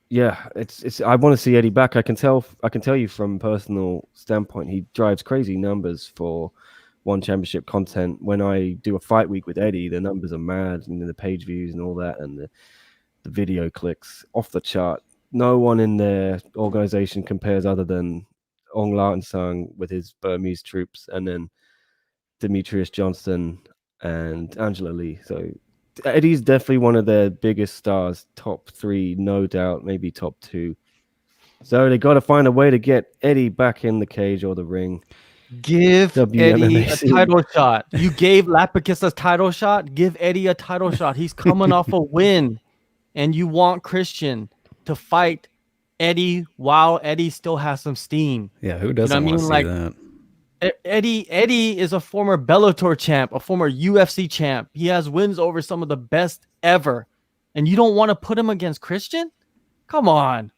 Yeah, it's I want to see Eddie back. I can tell you from personal standpoint, he drives crazy numbers for one championship content. When I do a fight week with Eddie, the numbers are mad, and the page views and all that, and the video clicks off the chart. No one in their organization compares other than Ngalani with his Burmese troops, and then Demetrius Johnson and Angela Lee. So Eddie's definitely one of their biggest stars, top 3, no doubt, maybe top 2. So they got to find a way to get Eddie back in the cage or the ring. Give Eddie a WMMA. title shot. You gave Lapicus a title shot. Give Eddie a title shot. He's coming off a win, and you want Christian to fight Eddie while Eddie still has some steam. Yeah, who doesn't want to see that? Eddie is a former Bellator champ, a former UFC champ. He has wins over some of the best ever, and you don't want to put him against Christian? Come on.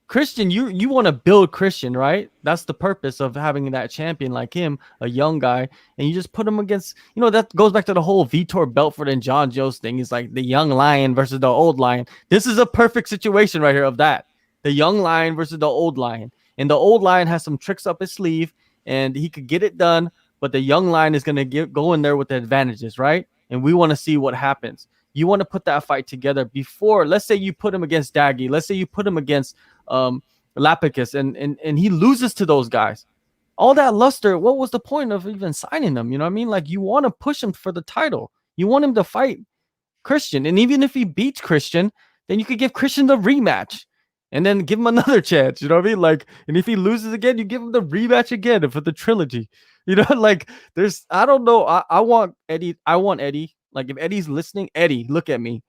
Christian, you want to build Christian, right? That's the purpose of having that champion like him, a young guy, and you just put him against, that goes back to the whole Vitor Belfort and John Jones thing. It's like the young lion versus the old lion. This is a perfect situation right here of that. The young lion versus the old lion. And the old lion has some tricks up his sleeve, and he could get it done, but the young lion is going to go in there with the advantages, right? And we want to see what happens. You want to put that fight together before, let's say you put him against Daggy. Let's say you put him against Lapicus, and he loses to those guys. All that luster, what was the point of even signing them? You know what I mean? Like, you want to push him for the title. You want him to fight Christian. And even if he beats Christian, then you could give Christian the rematch and then give him another chance. You know what I mean? Like, and if he loses again, you give him the rematch again for the trilogy. Like, I don't know. I want Eddie. Like, if Eddie's listening, Eddie, look at me.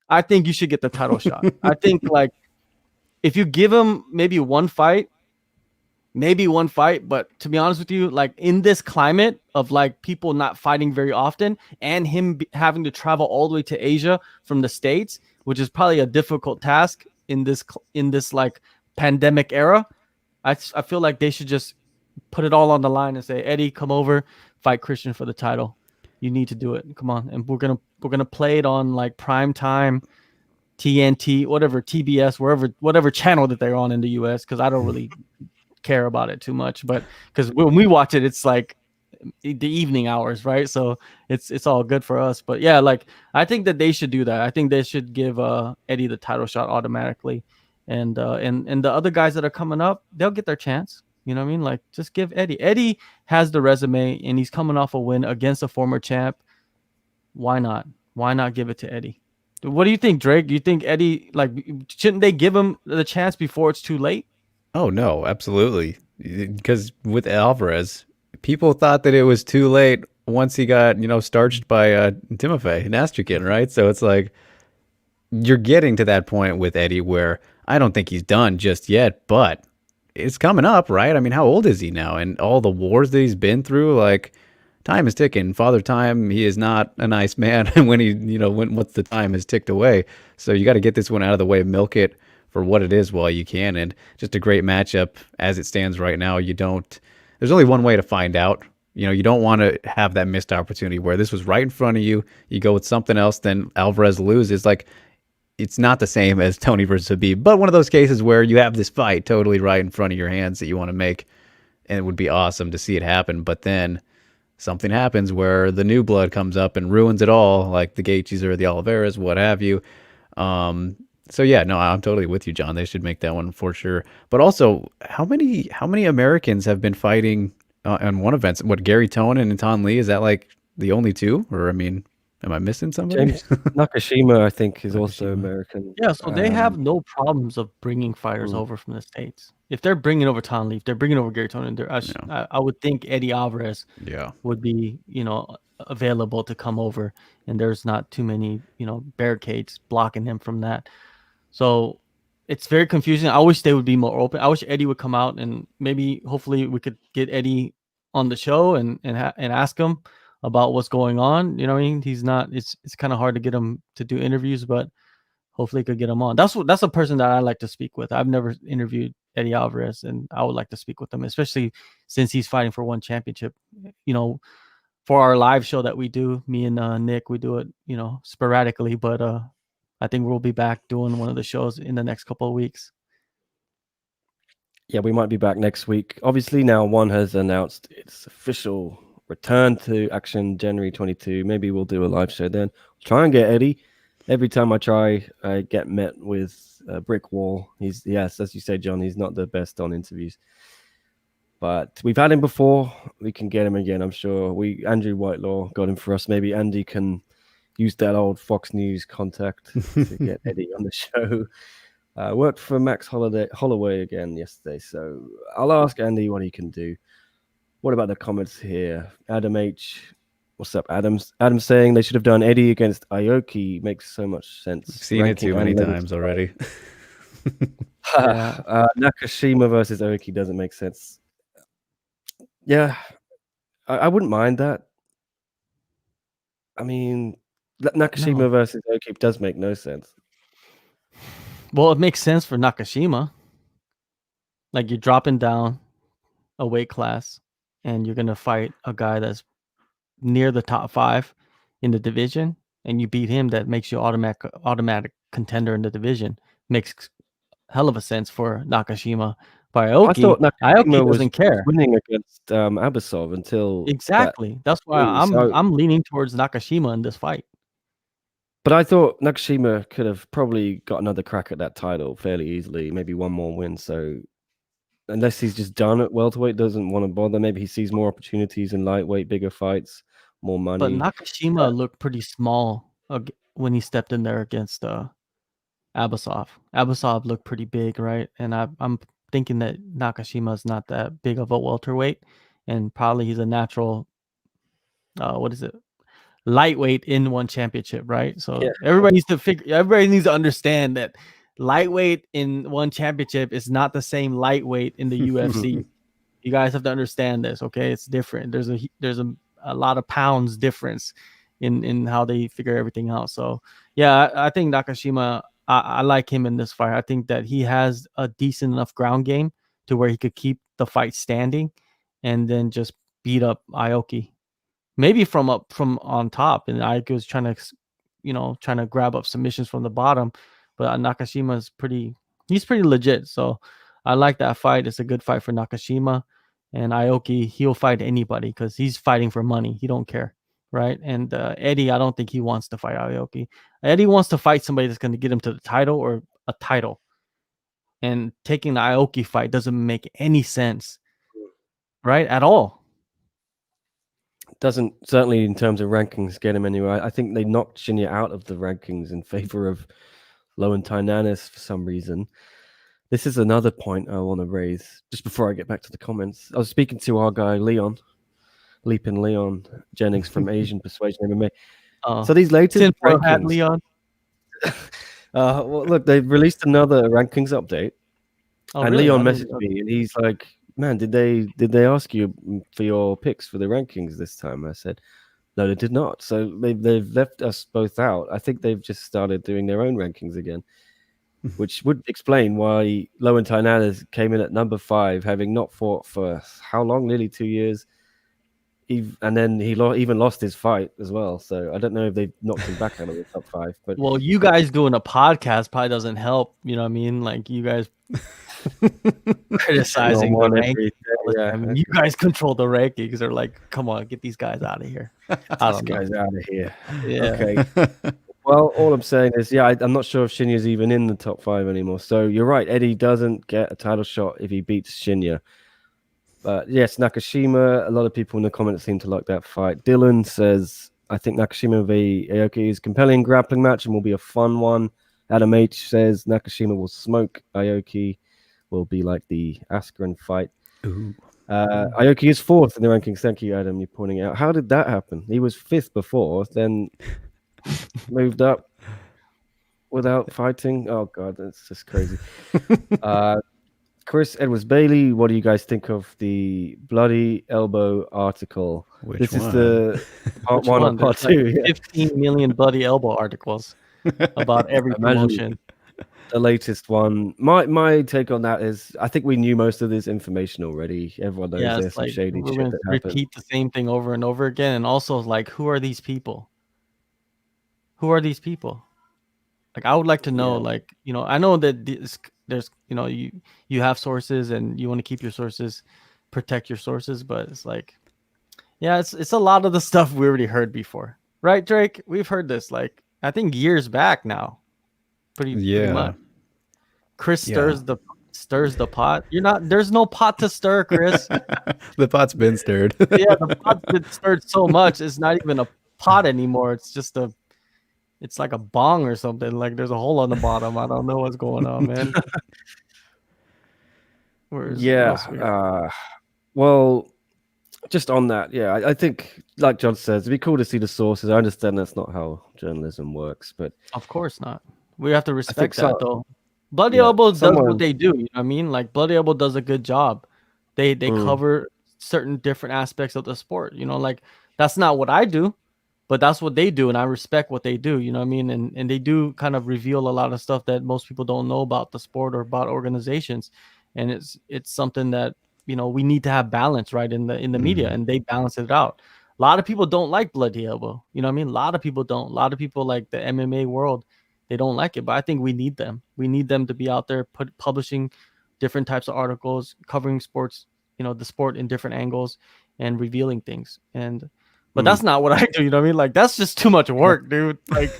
I think you should get the title shot. I think, like, if you give him maybe one fight, but to be honest with you, like, in this climate of like people not fighting very often and him having to travel all the way to Asia from the States, which is probably a difficult task in this like pandemic era, I feel like they should just put it all on the line and say, Eddie, come over, fight Christian for the title. You need to do it. Come on. And we're gonna play it on like prime time, TNT, whatever, TBS, whatever channel that they're on in the US, because I don't really care about it too much. But because when we watch it, it's like the evening hours, right? So it's all good for us. But yeah, like, I think that they should do that. I think they should give Eddie the title shot automatically, and the other guys that are coming up, they'll get their chance. You know what I mean? Like, just give Eddie. Eddie has the resume, and he's coming off a win against a former champ. Why not? Why not give it to Eddie? What do you think, Drake? Do you think Eddie, like, shouldn't they give him the chance before it's too late? Oh, no, absolutely. Because with Alvarez, people thought that it was too late once he got, starched by Timofey and Atkin, right? So it's like, you're getting to that point with Eddie where I don't think he's done just yet, but it's coming up, right? I mean, how old is he now? And all the wars that he's been through, like, time is ticking. Father Time, he is not a nice man when once the time has ticked away. So you got to get this one out of the way, milk it for what it is while you can. And just a great matchup as it stands right now. There's only one way to find out. You don't want to have that missed opportunity where this was right in front of you. You go with something else, then Alvarez loses. Like, it's not the same as Tony versus Habib, but one of those cases where you have this fight totally right in front of your hands that you want to make. And it would be awesome to see it happen. But then something happens where the new blood comes up and ruins it all, like the Gaethjes or the Alvarez, what have you. So yeah, no, I'm totally with you, John. They should make that one for sure. But also, how many Americans have been fighting on one event? What, Gary Tonin and Ton Lee? Is that like the only two? Or, I mean, am I missing somebody? James Nakashima, I think, is also American. Yeah, so they have no problems of bringing fighters over from the States. If they're bringing over Ton Lee, if they're bringing over Gary Tonin, I would think Eddie Alvarez would be, available to come over, and there's not too many, barricades blocking him from that. So it's very confusing. I wish they would be more open. I wish Eddie would come out, and maybe hopefully we could get Eddie on the show and ask him about what's going on. You know what I mean? He's not, it's kind of hard to get him to do interviews, but hopefully could get him on. That's a person that I like to speak with. I've never interviewed Eddie Alvarez, and I would like to speak with him, especially since he's fighting for one championship. You know, for our live show that we do, me and Nick, we do it, you know, sporadically, but I think we'll be back doing one of the shows in the next couple of weeks. Yeah, we might be back next week. Obviously, now One has announced its official return to action January 22. Maybe we'll do a live show then. Try and get Eddie. Every time I try, I get met with a brick wall. Yes, as you say, John, he's not the best on interviews. But we've had him before. We can get him again, I'm sure. Andrew Whitelaw got him for us. Maybe Andy can use that old Fox News contact to get Eddie on the show. Worked for Max Holloway again yesterday, so I'll ask Andy what he can do. What about the comments here? Adam H. What's up, Adams? Adam's saying they should have done Eddie against Aoki. Makes so much sense. I've seen it too many times already. Nakashima versus Aoki doesn't make sense. Yeah, I wouldn't mind that. I mean, Nakashima versus Aoki does make no sense. Well, it makes sense for Nakashima. Like, you're dropping down a weight class and you're going to fight a guy that's near the top 5 in the division, and you beat him. That makes you automatic contender in the division. Makes hell of a sense for Nakashima. By Aoki, I thought Nakashima doesn't care. Winning against Abasov until exactly. That's why I'm leaning towards Nakashima in this fight. But I thought Nakashima could have probably got another crack at that title fairly easily, maybe one more win. So unless he's just done at welterweight, doesn't want to bother, maybe he sees more opportunities in lightweight, bigger fights, more money. But Nakashima looked pretty small when he stepped in there against Abasov. Abasov looked pretty big, right? And I'm thinking that Nakashima is not that big of a welterweight, and probably he's a natural, lightweight in one championship, right? So everybody needs to understand that lightweight in one championship is not the same lightweight in the UFC. You guys have to understand this, okay? It's different. There's a lot of pounds difference in how they figure everything out. So yeah, I think Nakashima, I like him in this fight. I think that he has a decent enough ground game to where he could keep the fight standing and then just beat up Aoki. Maybe from on top, and Aoki was trying to grab up submissions from the bottom, but Nakashima is pretty legit. So I like that fight. It's a good fight for Nakashima, and Aoki, he'll fight anybody because he's fighting for money. He don't care, right? And Eddie, I don't think he wants to fight Aoki. Eddie wants to fight somebody that's going to get him to the title or a title. And taking the Aoki fight doesn't make any sense, right? At all. Doesn't, certainly in terms of rankings, get him anywhere. I think they knocked Shinya out of the rankings in favor of Lowen Tainanis for some reason. This is another point I want to raise just before I get back to the comments. I was speaking to our guy Leon Jennings from Asian Persuasion MMA. So these latest rankings, Leon. Well, look, they've released another rankings update, and really? Leon messaged me, and he's like, "Man, did they ask you for your picks for the rankings this time?" I said, "No, they did not." So they've left us both out. I think they've just started doing their own rankings again, which would explain why Lowen Tainanis came in at number 5, having not fought for how long? Nearly 2 years. And then he even lost his fight as well. So I don't know if they knocked him back out of the top 5. But well, you guys doing a podcast probably doesn't help. You know what I mean? Like, you guys criticizing the rankings. Yeah. I mean, you guys control the rankings. They're like, come on, get these guys out of here. These guys out of here. Yeah. Okay. Well, all I'm saying is, I'm not sure if Shinya's even in the top 5 anymore. So you're right. Eddie doesn't get a title shot if he beats Shinya. But yes, Nakashima, a lot of people in the comments seem to like that fight. Dylan says, I think Nakashima v Aoki is a compelling grappling match and will be a fun one. Adam H says Nakashima will smoke Aoki, will be like the Askren fight. Aoki is 4th in the rankings. Thank you, Adam, you're pointing out. How did that happen? He was 5th before, then moved up without fighting. Oh, God, that's just crazy. Chris Edwards Bailey, what do you guys think of the Bloody Elbow article? Which this one? Is the part 1 or part 2? 15 million Bloody Elbow articles. about every Imagine promotion. the latest one. My take on that is I think we knew most of this information already. Everyone knows Yeah, there's it's some like shady we're shit gonna that happened. repeat the same thing over and over again, and also like, who are these people? Who are these people? Like, I would like to know. Yeah. Like, I know that there's you have sources and you want to keep your sources, protect your sources, but it's like, yeah, it's a lot of the stuff we already heard before, right, Drake? We've heard this like I think years back now, pretty Yeah. much. Chris Yeah. stirs the pot. There's no pot to stir, Chris. The pot's been stirred. Yeah, the pot's been stirred so much it's not even a pot anymore. It's like a bong or something. Like there's a hole on the bottom. I don't know what's going on, man. Well, just on that, yeah, I think, like John says, it'd be cool to see the sources. I understand that's not how journalism works, but Of course not. We have to respect so- that though. Bloody yeah, Elbow does someone- what they do. You know what I mean? Like Bloody Elbow does a good job. They Mm. cover certain different aspects of the sport. Like that's not what I do, but that's what they do, and I respect what they do. You know what I mean? And they do kind of reveal a lot of stuff that most people don't know about the sport or about organizations. And it's something that we need to have balance, right, in the media, and they balance it out. A lot of people don't like Bloody Elbow. You know what I mean? A lot of people don't. A lot of people like the MMA world. They don't like it, but I think we need them. We need them to be out there publishing different types of articles, covering sports, the sport in different angles and revealing things. But that's not what I do. You know what I mean? Like that's just too much work, dude. Like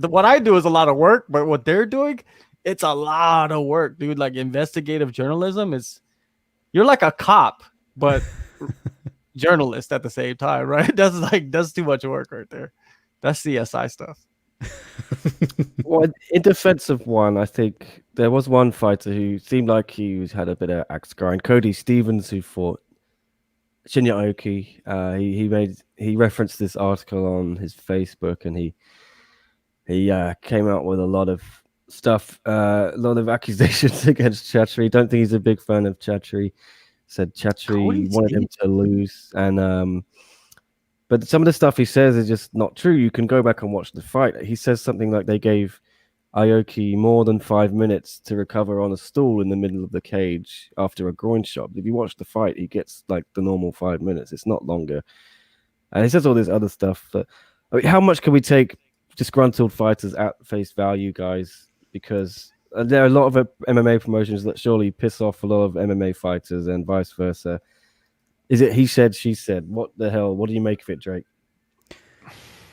what I do is a lot of work, but what they're doing, it's a lot of work, dude. Like investigative journalism you're like a cop, but journalist at the same time, right? That's too much work right there. That's CSI stuff. Well, in defense of one, I think there was one fighter who seemed like he had a bit of axe grind. Cody Stevens, who fought Shinya Aoki. He referenced this article on his Facebook, and he came out with a lot of stuff, a lot of accusations against Chatri. Don't think he's a big fan of Chatri. Said Chatri wanted him to lose, and but some of the stuff he says is just not true. You can go back and watch the fight. He says something like they gave Aoki more than 5 minutes to recover on a stool in the middle of the cage after a groin shot. If you watch the fight, he gets like the normal 5 minutes. It's not longer. And he says all this other stuff. But I mean, how much can we take disgruntled fighters at face value, guys? Because there are a lot of MMA promotions that surely piss off a lot of MMA fighters and vice versa. Is it he said, she said? What the hell? What do you make of it, Drake?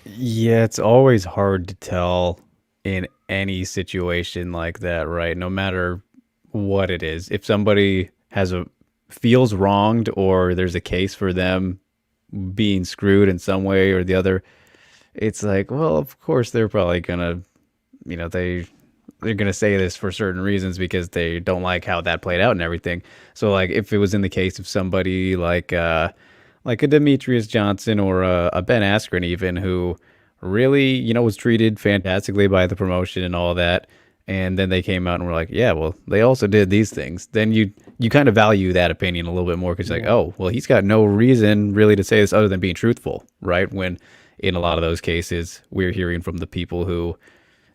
Yeah, it's always hard to tell in any situation like that, right? No matter what it is. If somebody feels wronged or there's a case for them being screwed in some way or the other, it's like, well, of course they're probably gonna, they're gonna say this for certain reasons because they don't like how that played out and everything. So like if it was in the case of somebody like a Demetrius Johnson or a Ben Askren even, who really, was treated fantastically by the promotion and all that, and then they came out and were like, yeah, well, they also did these things, then you kind of value that opinion a little bit more because like, oh, well, he's got no reason really to say this other than being truthful, right? When in a lot of those cases, we're hearing from the people who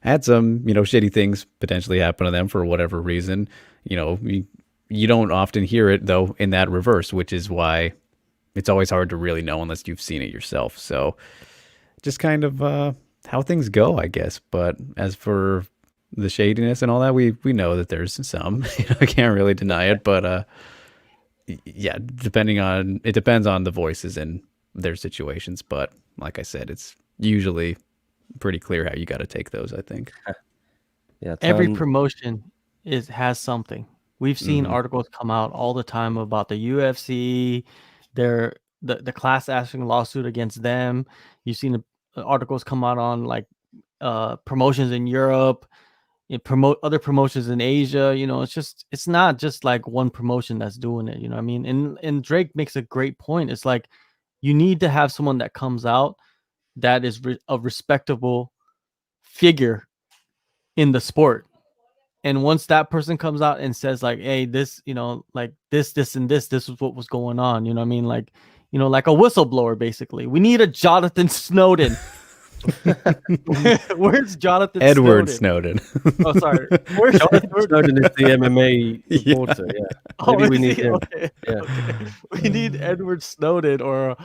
had some, shitty things potentially happen to them for whatever reason. You don't often hear it, though, in that reverse, which is why it's always hard to really know unless you've seen it yourself. So just kind of how things go, I guess. But as for the shadiness and all that, we know that there's some. I can't really deny it. But yeah, it depends on the voices and their situations. But like I said, it's usually pretty clear how you got to take those, I think. Yeah, Every promotion has something. We've seen Mhm. articles come out all the time about the UFC, the class action lawsuit against them. You've seen articles come out on like promotions in Europe, promote other promotions in Asia. It's not just like one promotion that's doing it. You know what I mean? And Drake makes a great point. It's like you need to have someone that comes out that is a respectable figure in the sport. And once that person comes out and says like, hey, this, like this and this is what was going on. You know what I mean? Like, like a whistleblower, basically. We need a Jonathan Snowden Where's Jonathan Edward Snowden? Snowden. Oh, sorry. Where's Jonathan Edward? Snowden is the MMA reporter. Yeah. Oh, Maybe we is need he? him. Okay. Yeah. Okay. We need Edward Snowden or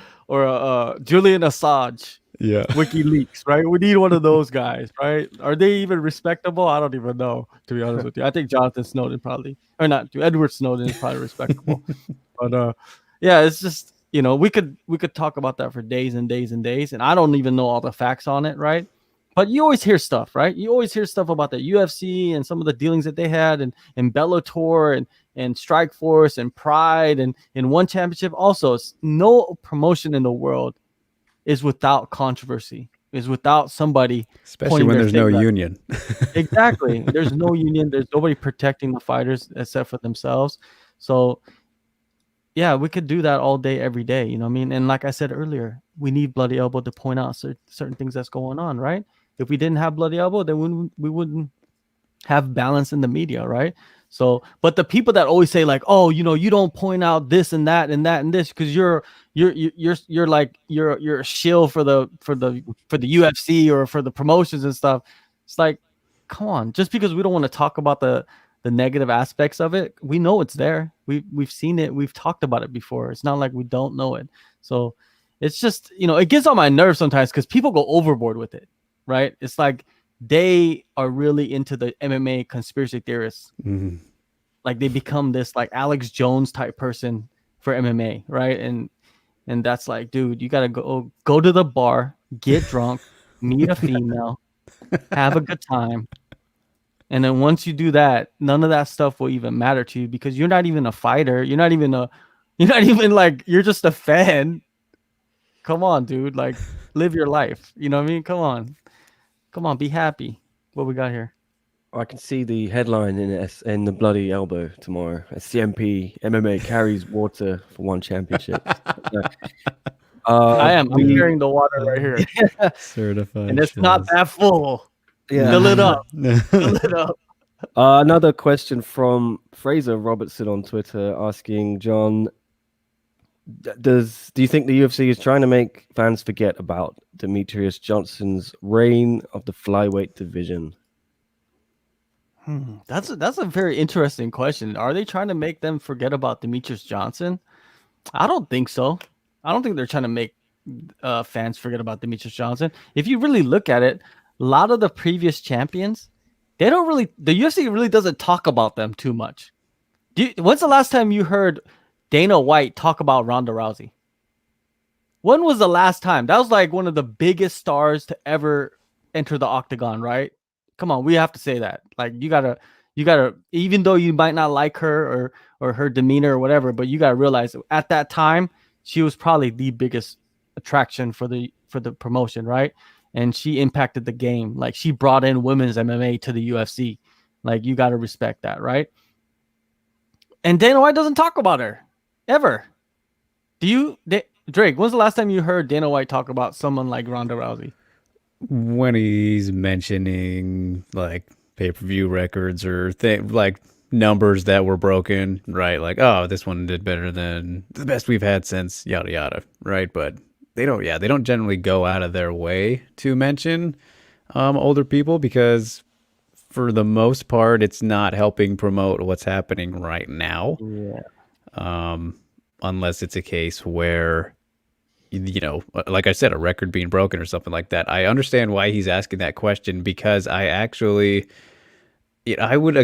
Julian Assange. Yeah. WikiLeaks, right? We need one of those guys, right? Are they even respectable? I don't even know, to be honest with you. I think Jonathan Snowden probably, or not, Edward Snowden is probably respectable. But yeah, it's just, we could talk about that for days and days and days, and I don't even know all the facts on it, right? But you always hear stuff, right? You always hear stuff about the UFC and some of the dealings that they had and Bellator and Strikeforce and Pride and in one championship. Also, no promotion in the world is without controversy, is without somebody, especially when there's no union. Exactly. There's no union. There's nobody protecting the fighters except for themselves. So yeah, we could do that all day, every day. You know what I mean? And like I said earlier, we need Bloody Elbow to point out certain things that's going on, right? If we didn't have Bloody Elbow, then we wouldn't have balance in the media, right? So, but the people that always say like, oh, you don't point out this and that and that and this because you're a shill for the UFC or for the promotions and stuff. It's like, come on, just because we don't want to talk about the negative aspects of it, we know it's there. We've seen it. We've talked about it before. It's not like we don't know it. So it's just, it gets on my nerves sometimes because people go overboard with it, right? It's like they are really into the MMA conspiracy theorists. Mm-hmm. Like they become this like Alex Jones type person for MMA, right? And that's like, dude, you gotta go to the bar, get drunk, meet a female, have a good time. And then once you do that, none of that stuff will even matter to you because you're not even a fighter. You're not even like, you're just a fan. Come on, dude. Like, live your life. You know what I mean? Come on, be happy. What we got here? I can see the headline in the Bloody Elbow tomorrow. SCMP MMA carries water for one championship. I'm carrying the water right here. Certified. And it's not that full. Yeah. Fill it up. Fill it up. Another question from Fraser Robertson on Twitter asking, John, do you think the UFC is trying to make fans forget about Demetrius Johnson's reign of the flyweight division? That's a very interesting question. Are they trying to make them forget about Demetrius Johnson? I don't think so. I don't think they're trying to make fans forget about Demetrius Johnson. If you really look at it, a lot of the previous champions, the UFC really doesn't talk about them too much. When's the last time you heard Dana White talk about Ronda Rousey? When was the last time? That was like one of the biggest stars to ever enter the octagon, right? Come on, we have to say that. Like you gotta, even though you might not like her or her demeanor or whatever, but you gotta realize at that time she was probably the biggest attraction for the promotion, right? And she impacted the game. Like she brought in women's MMA to the UFC. Like you gotta respect that, right? And Dana White doesn't talk about her ever. Drake, when's the last time you heard Dana White talk about someone like Ronda Rousey? When he's mentioning like pay-per-view records or like numbers that were broken, right? Like, oh, this one did better than the best we've had since yada yada, right? But they don't generally go out of their way to mention older people because for the most part, it's not helping promote what's happening right now. Yeah. Unless it's a case where, like I said, a record being broken or something like that. I understand why he's asking that question because I would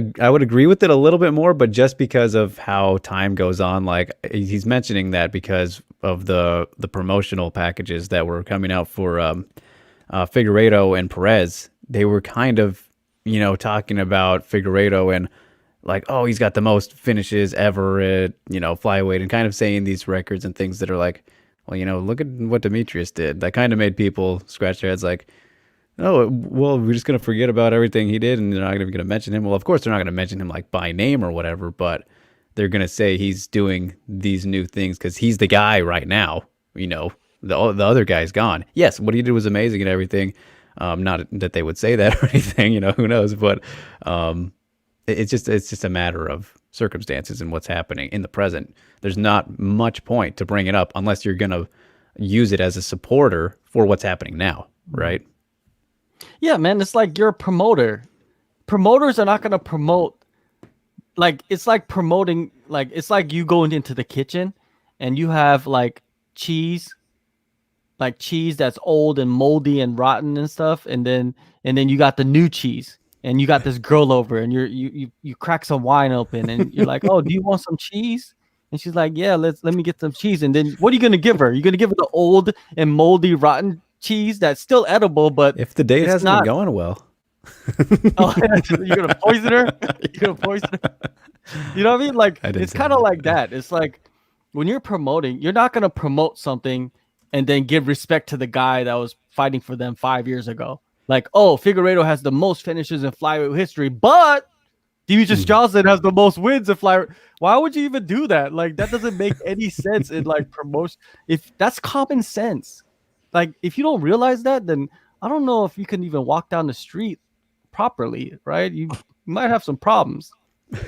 agree with it a little bit more, but just because of how time goes on, like he's mentioning that because of the promotional packages that were coming out for Figueiredo and Perez, they were kind of, talking about Figueiredo and like, oh, he's got the most finishes ever at, flyweight and kind of saying these records and things that are like, well, look at what Demetrius did. That kind of made people scratch their heads like, oh, well, we're just going to forget about everything he did and they're not even going to mention him. Well, of course, they're not going to mention him like by name or whatever, but they're going to say he's doing these new things because he's the guy right now. The other guy's gone. Yes, what he did was amazing and everything. Not that they would say that or anything, who knows, but it's just a matter of circumstances and what's happening in the present. There's not much point to bring it up unless you're going to use it as a supporter for what's happening now, right? Yeah, man, it's like you're a promoter. Promoters are not gonna promote like it's like promoting like it's like you going into the kitchen and you have like cheese that's old and moldy and rotten and stuff, and then you got the new cheese and you got this girl over and you crack some wine open and you're like, oh, do you want some cheese? And she's like, yeah, let me get some cheese. And then what are you gonna give her? You're gonna give her the old and moldy rotten cheese that's still edible, but If the date it's hasn't not been going well. Oh, you're gonna poison her? You're gonna poison her? You know what I mean? Like it's kind of like that. It's like when you're promoting, you're not gonna promote something and then give respect to the guy that was fighting for them 5 years ago. Like, oh, Figueiredo has the most finishes in flyweight history, but Demetrius Johnson has the most wins in flyweight. Why would you even do that? Like that doesn't make any sense in like promotion. If that's common sense, like if you don't realize that, then I don't know if you can even walk down the street properly, right? You might have some problems.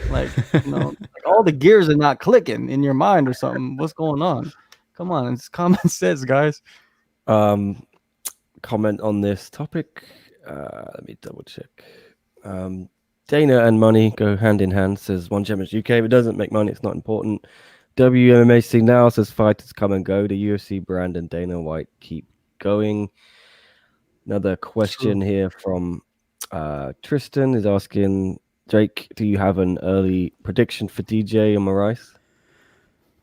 Like, like all the gears are not clicking in your mind or something. What's going on? Come on, it's common sense, guys. Comment on this topic. Let me double check. Dana and money go hand in hand, says One Championship UK. If it doesn't make money, it's not important. WMAC now says fighters come and go. The UFC brand and Dana White keep going. Another question here from Tristan is asking, Jake, do you have an early prediction for DJ and Moraes?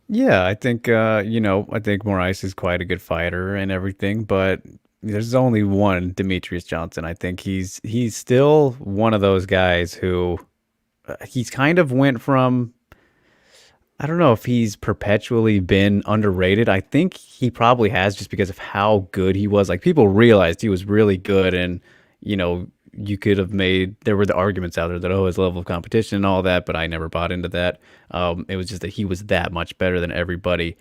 Yeah, I think I think Moraes is quite a good fighter and everything, but there's only one Demetrius Johnson. I think he's still one of those guys who he's kind of went from, I don't know if he's perpetually been underrated. I think he probably has, just because of how good he was. Like, people realized he was really good, and you could have there were the arguments out there that, his level of competition and all that, but I never bought into that. It was just that he was that much better than everybody.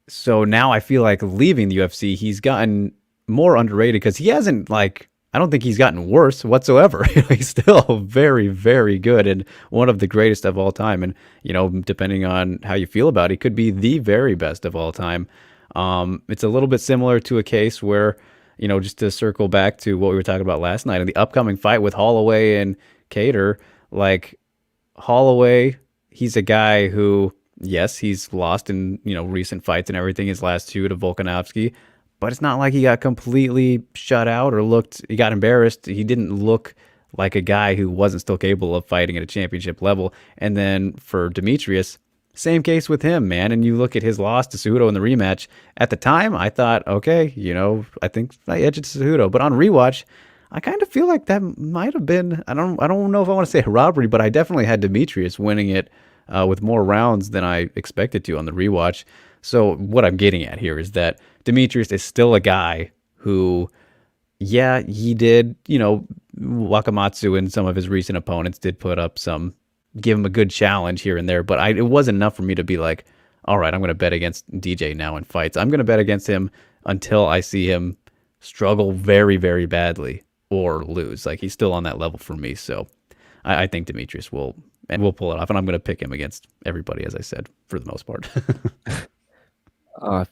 So now I feel like leaving the UFC, he's gotten more underrated because he hasn't, I don't think he's gotten worse whatsoever. He's still very, very good and one of the greatest of all time. And, depending on how you feel about it, he could be the very best of all time. It's a little bit similar to a case where, just to circle back to what we were talking about last night in the upcoming fight with Holloway and Cater, like Holloway, he's a guy who, yes, he's lost in, recent fights and everything, his last two to Volkanovski, but it's not like he got completely shut out or he got embarrassed. He didn't look like a guy who wasn't still capable of fighting at a championship level. And then for Demetrius, same case with him, man. And you look at his loss to Cejudo in the rematch. At the time, I thought, okay, I think I edged it to Cejudo. But on rewatch, I kind of feel like that might have been, I don't know if I want to say a robbery, but I definitely had Demetrius winning it with more rounds than I expected to on the rewatch. So what I'm getting at here is that Demetrius is still a guy who, yeah, he did, Wakamatsu and some of his recent opponents did put up give him a good challenge here and there, but it wasn't enough for me to be like, all right, I'm going to bet against DJ now in fights. I'm going to bet against him until I see him struggle very, very badly or lose. Like, he's still on that level for me. So I think Demetrius will pull it off, and I'm going to pick him against everybody, as I said, for the most part.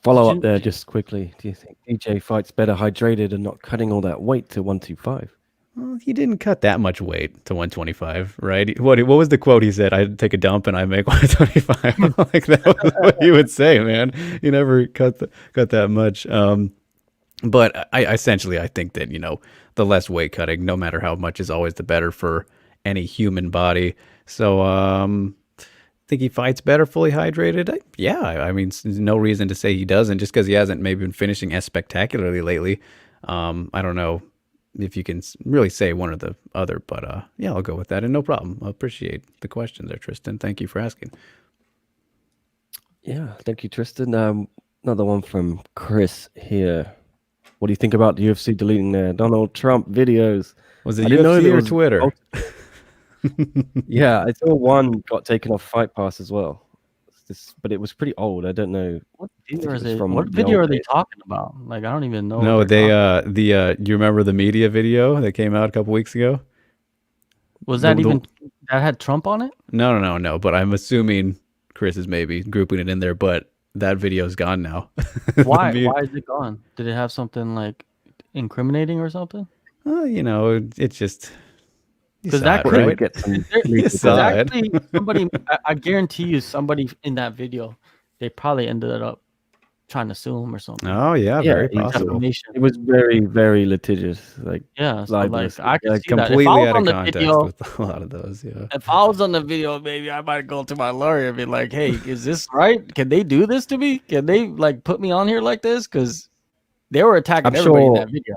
Follow up there just quickly. Do you think DJ fights better hydrated and not cutting all that weight to 125? Well, he didn't cut that much weight to 125, right? What was the quote he said? I'd take a dump and I make 125. Like, that was what he would say, man. He never cut that much. But I think that, the less weight cutting, no matter how much, is always the better for any human body. So, think he fights better fully hydrated? Yeah, I mean, there's no reason to say he doesn't, just because he hasn't maybe been finishing as spectacularly lately. I don't know if you can really say one or the other, but yeah, I'll go with that, and no problem. I appreciate the question there, Tristan. Thank you for asking. Yeah, thank you, Tristan. Another one from Chris here. What do you think about the UFC deleting their Donald Trump videos? Was it UFC or Twitter? Yeah, I saw one got taken off Fight Pass as well. But it was pretty old. I don't know. What video are they talking about? Like, I don't even know. No, you remember the media video that came out a couple weeks ago? Was that that had Trump on it? No. But I'm assuming Chris is maybe grouping it in there, but that video's gone now. Why? Why is it gone? Did it have something like incriminating or something? You know, it's just you Because saw that it, Well, they could would right? get some there- You legal there's saw damage. it. actually somebody. I guarantee you, somebody in that video, they probably ended up trying to sue him or something. Oh yeah, Yeah, very easily. possible. Defamation. It was very, very litigious, like Yeah, so like libelous. I could see that. If I Completely was out on of the context video, with a lot of those. Yeah. if I was on the video, maybe I might go to my lawyer and be like, "Hey, is this right? Can they do this to me? Can they like put me on here like this?" Because they were attacking I'm everybody in sure. that video.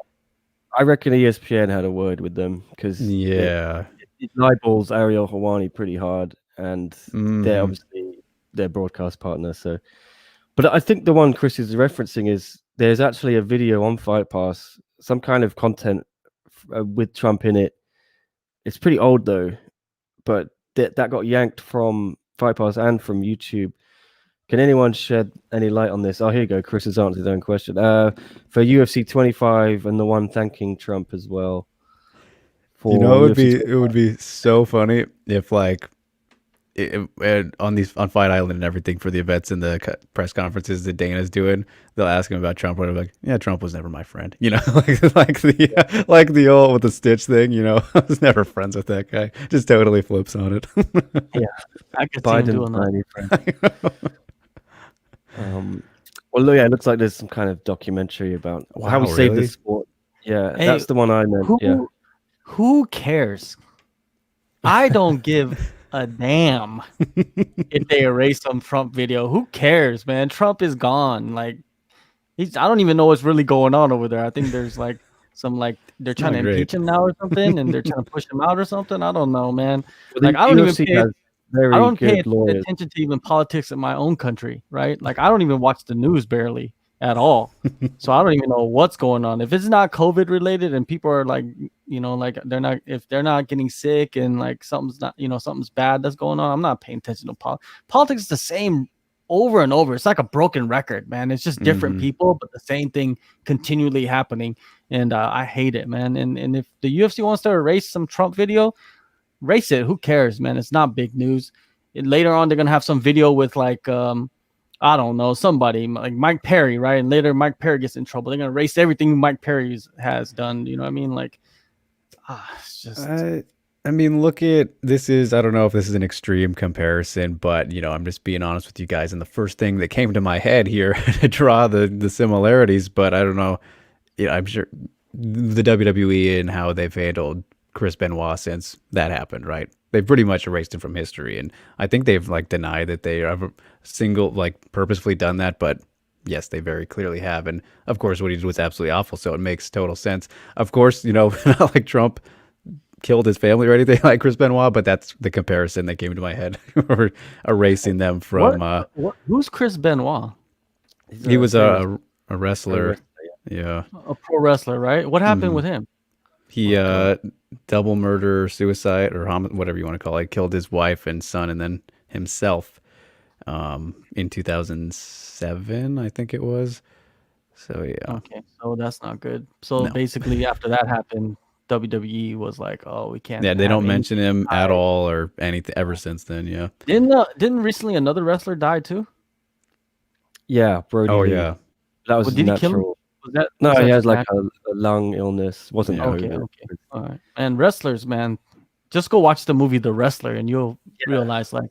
I reckon ESPN had a word with them because Yeah. it libels Ariel Hawani pretty hard, and they're Mhm. obviously their broadcast partner. So, but I think the one Chris is referencing is there's actually a video on Fight Pass, some kind of content with Trump in it. It's pretty old though, but that got yanked from Fight Pass and from YouTube. Can anyone shed any light on this? Oh, here you go. Chris has answered his own question. For UFC 25 and the one thanking Trump as well. You know, For UFC 25. it would be so funny if like on Fight Island and everything for the events and the press conferences that Dana's doing, they'll ask him about Trump. And I'm like, yeah, Trump was never my friend. You know, like the old with the Stitch thing. You know, I was never friends with that guy. Just totally flips on it. Yeah, I could see him Biden, doing that. my friend. Well, yeah, it looks like there's some kind of documentary about how we Wow, saved really? the sport. Yeah, Hey, that's the one I meant. Yeah, Who cares? I don't give a damn if they erase some Trump video. Who cares, man? Trump is gone. Like I don't even know what's really going on over there. I think there's like some like they're trying to not great. impeach him now or something, and they're trying to push him out or something. I don't know, man. well, Like I don't even UFC pay. has very I don't pay good lawyers. attention to even politics in my own country, right? Like I don't even watch the news barely at all. So I don't even know what's going on. If it's not COVID related and people are like, you know, like if they're not getting sick and like something's not, you know, something's bad that's going on, I'm not paying attention to politics is the same over and over. It's like a broken record, man. It's just different people, but the same thing continually happening. And I hate it, man. And if the UFC wants to erase some Trump video, race it. Who cares, man? It's not big news. And later on, they're gonna have some video with like I don't know, somebody like Mike Perry, right? And later Mike Perry gets in trouble. They're gonna erase everything Mike Perry has done. You know what I mean? Like, it's just. I mean, look at this I don't know if this is an extreme comparison, but you know, I'm just being honest with you guys. And the first thing that came to my head here to draw the similarities, but I don't know. You know, I'm sure the WWE and how they've handled Chris Benoit since that happened, right? They've pretty much erased him from history, and I think they've like denied that they have purposefully done that, but yes, they very clearly have. And of course, what he did was absolutely awful, so it makes total sense. Of course, you know, not like Trump killed his family or anything like Chris Benoit, but that's the comparison that came to my head for erasing them from. Who's Chris Benoit? He was a wrestler. Yeah. A pro wrestler, right? What happened with him? He double murder, suicide, or whatever you want to call it. Killed his wife and son, and then himself in 2007, I think it was. So yeah. Okay, so that's not good. So basically, after that happened, WWE was like, "Oh, we can't." Yeah, they don't mention him at all or anything ever since then. Yeah. Didn't recently another wrestler die too? Yeah, Brody. Oh Lee. yeah. That was Did he kill him? natural. Was He that had just like a lung illness. Wasn't okay, COVID. okay. All right. And wrestlers, man, just go watch the movie The Wrestler and you'll realize like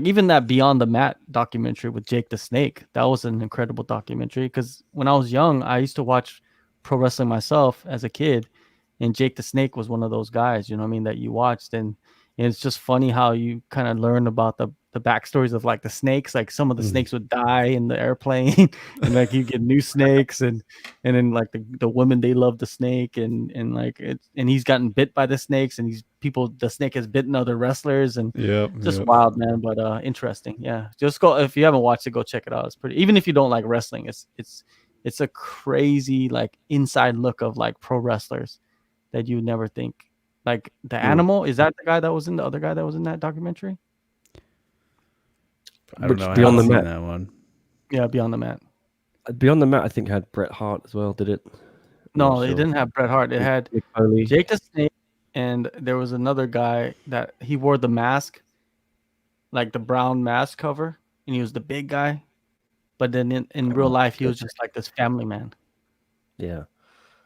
even that Beyond the Mat documentary with Jake the Snake, that was an incredible documentary because when I was young, I used to watch pro wrestling myself as a kid, and Jake the Snake was one of those guys, you know what I mean, that you watched. And it's just funny how you kind of learn about the backstories of like the snakes. Like some of the snakes would die in the airplane and like you get new snakes, and then like the women, they love the snake, and like and he's gotten bit by the snakes, and the snake has bitten other wrestlers, and wild, man. But interesting. Yeah, just go, if you haven't watched it, go check it out. It's pretty, even if you don't like wrestling, it's a crazy like inside look of like pro wrestlers that you would never think. Like the Animal, is that the guy that was in the other guy that was in that documentary? I don't know. Beyond the Mat. That one. Yeah, Beyond the Mat. Beyond the Mat, I think had Bret Hart as well. Did it? No, it didn't have Bret Hart. It had Jake the Snake, and there was another guy that he wore the mask, like the brown mask cover, and he was the big guy. But then in real life, he was just like this family man. Yeah.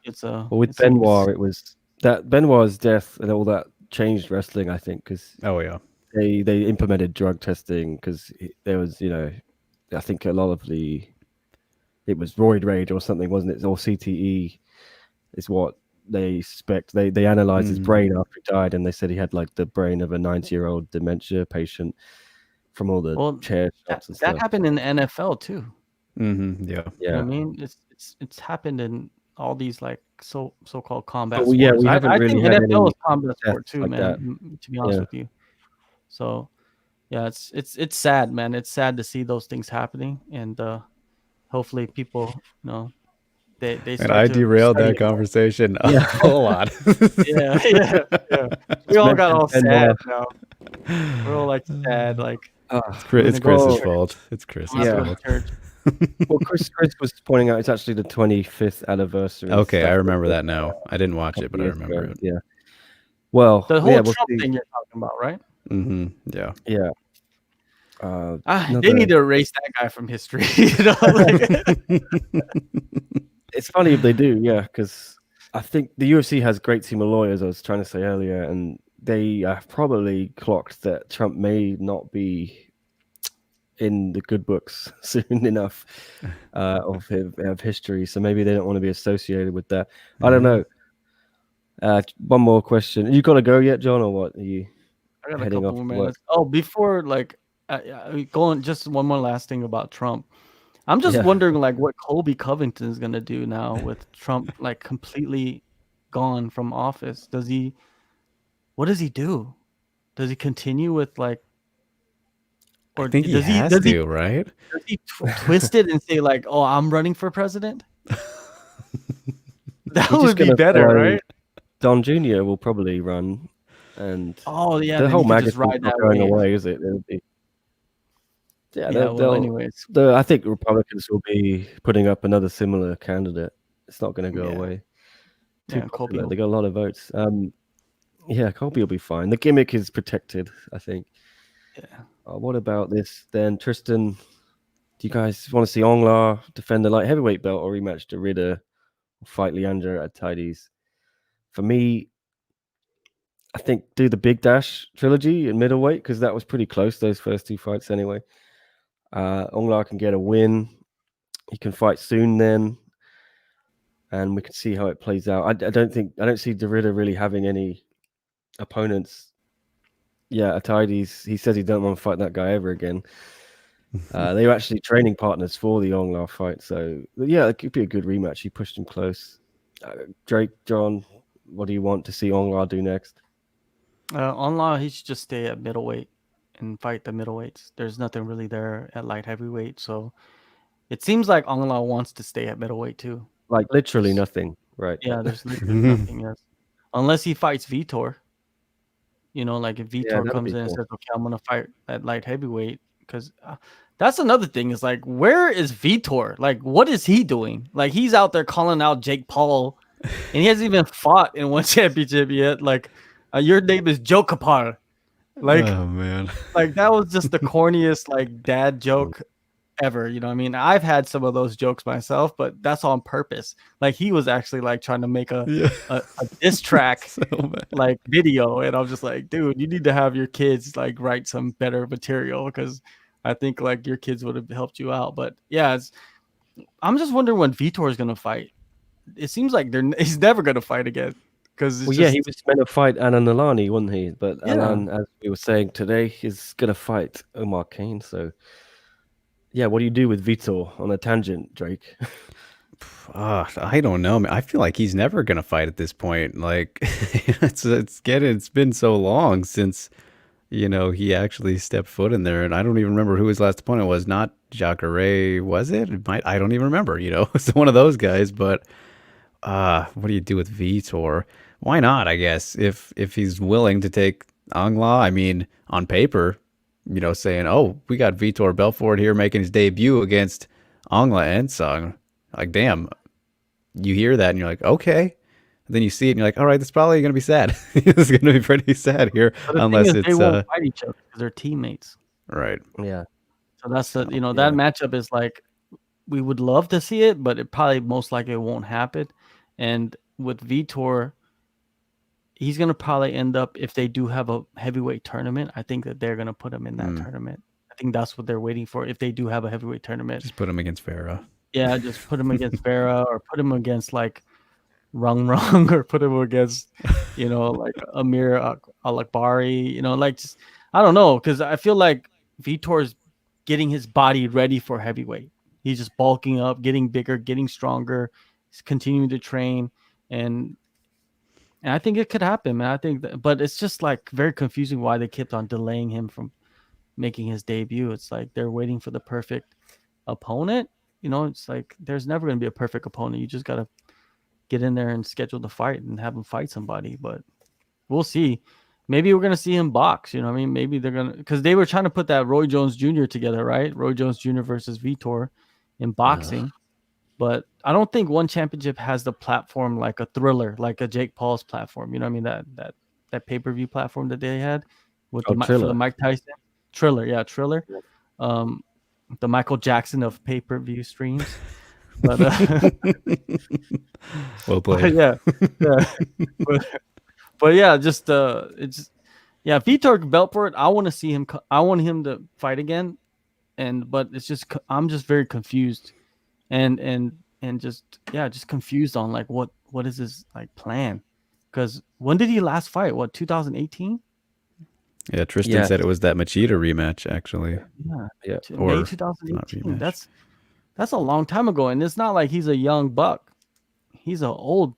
it's Well, with it seems Benoit, it was that Benoit's death and all that changed wrestling, I think, because Oh yeah. they implemented drug testing because there was, I think a lot of it was roid rage or something, wasn't it? Or CTE is what they suspect. They analyzed his brain after he died, and they said he had like the brain of a 90-year-old dementia patient from all the well chair shots and that stuff. happened in the NFL too. Yeah. You know what Yeah. I mean? It's happened in all these like so-called combat But we sports. haven't I really think had NFL any is combat sport deaths too, like man. that. To be honest Yeah. with you. So yeah, it's sad, man. It's sad to see those things happening, and hopefully people, they And start I to derailed study that it more. conversation a Yeah. whole lot. Yeah, yeah. We all got all sad now. We're all like sad, like Ah, I'm It's gonna go to Chris's well, church. fault. It's I'm Chris's gonna have to go yeah. to fault. church. Well, Chris was pointing out it's actually the 25th anniversary. Okay, I stuff remember was that now. I didn't watch a it, couple but I years remember ago. it. Yeah. Well, The yeah, whole we'll Trump see. thing you're talking about, right? Yeah. Yeah. They Another. need to erase that guy from history. It's funny if they do, yeah, because I think the UFC has a great team of lawyers. I was trying to say earlier, and they have probably clocked that Trump may not be in the good books soon enough of history. So maybe they don't want to be associated with that. I don't know. One more question. You got to go yet, John, or what? Are you I got a heading couple off more to work? minutes. Oh, before going, just one more last thing about Trump. I'm just wondering like what Colby Covington is gonna do now with Trump like completely gone from office. What does he do? Does he continue with like, or I think he does he has to, right? does he twist it and say like, oh, I'm running for president? That He's would just be gonna better, follow right? Don Jr. will probably run, and Oh yeah, the then whole he could MAGA just thing's ride not that going wave. away, is it? It'll be, yeah, Yeah, well, anyways. I think Republicans will be putting up another similar candidate. It's not going to go Yeah. away. Too Yeah, Colby popular. will- They got a lot of votes. Yeah, Colby will be fine. The gimmick is protected, I think. Yeah. What about this then, Tristan? Do you guys want to see Ongla defend the light heavyweight belt or rematch de Ridder or fight Leandro at Tides? For me, I think do the Big Dash trilogy in middleweight because that was pretty close, those first two fights anyway. Ongla can get a win. He can fight soon then, and we can see how it plays out. I don't see de Ridder really having any opponents. Yeah, Ataides, he says he don't want to fight that guy ever again. They were actually training partners for the Ongla fight, so yeah, it could be a good rematch. He pushed him close. Drake, John, what do you want to see Ongla do next? Onla, he should just stay at middleweight and fight the middleweights. There's nothing really there at light heavyweight, so it seems like Onla wants to stay at middleweight too. Like literally nothing, right? Yeah, there's literally nothing. Yes, unless he fights Vitor. Like if Vitor that'd comes be in and cool. says, "Okay, I'm gonna fight at light heavyweight," because that's another thing. Is like, where is Vitor? Like, what is he doing? Like, he's out there calling out Jake Paul, and he hasn't even fought in one championship yet. Like, your name is Joe Kapar. Like, Oh man. like that was just the corniest like dad joke ever. You know what I mean? I've had some of those jokes myself, but that's on purpose. Like he was actually like trying to make a diss track So bad. like video, and I'm just like, dude, you need to have your kids like write some better material because I think like your kids would have helped you out. But yeah, I'm just wondering when Vitor is gonna fight. It seems like he's never gonna fight again because Well, yeah, he was meant to fight Alan Ngalani, wasn't he? But Yeah. Alan, as we were saying today, is going to fight Omar Kane. So, yeah, what do you do with Vitor on a tangent, Drake? I don't know, man. I feel like he's never gonna fight at this point. Like it's been so long since he actually stepped foot in there, and I don't even remember who his last opponent was. Not Jacare, was it? I don't even remember. It's one of those guys. But what do you do with Vitor? Why not? I guess if he's willing to take Ongla, I mean, on paper, saying, oh, we got Vitor Belfort here making his debut against Ongla and Sung. Like, damn, you hear that and you're like, okay. And then you see it and you're like, all right, that's probably going to be sad. It's going to be pretty sad here, unless it's they won't fight each other because they're teammates. Right. Yeah. So that's that matchup is like we would love to see it, but it probably most likely won't happen. And with Vitor, he's gonna probably end up, if they do have a heavyweight tournament, I think that they're gonna put him in that tournament. I think that's what they're waiting for. If they do have a heavyweight tournament, Just put him against Farah. yeah, just put him against Farah, or put him against like Reug, or put him against, like Amir Al-Akbari, like just, I don't know, because I feel like Vitor's getting his body ready for heavyweight. He's just bulking up, getting bigger, getting stronger. He's continuing to train, and I think it could happen, man. I think but it's just like very confusing why they kept on delaying him from making his debut. It's like they're waiting for the perfect opponent. It's like there's never going to be a perfect opponent. You just got to get in there and schedule the fight and have him fight somebody. But we'll see. Maybe we're going to see him box. You know what I mean? Maybe they're going to, because they were trying to put that Roy Jones Jr. together, right? Roy Jones Jr. versus Vitor in boxing. But I don't think One Championship has the platform like a Thriller, like a Jake Paul's platform. You know what I mean? That pay-per-view platform that they had with for the Mike Tyson. Triller. The Michael Jackson of pay-per-view streams. But well played. But yeah, just it's Vitor Belfort. I want to see him. I want him to fight again, but it's just I'm just very confused, and just confused on like what is his like plan, because when did he last fight? 2018? Yeah, Tristan said it was that Machida rematch, actually. Yeah. May 2018. That's a long time ago, and it's not like he's a young buck. He's an old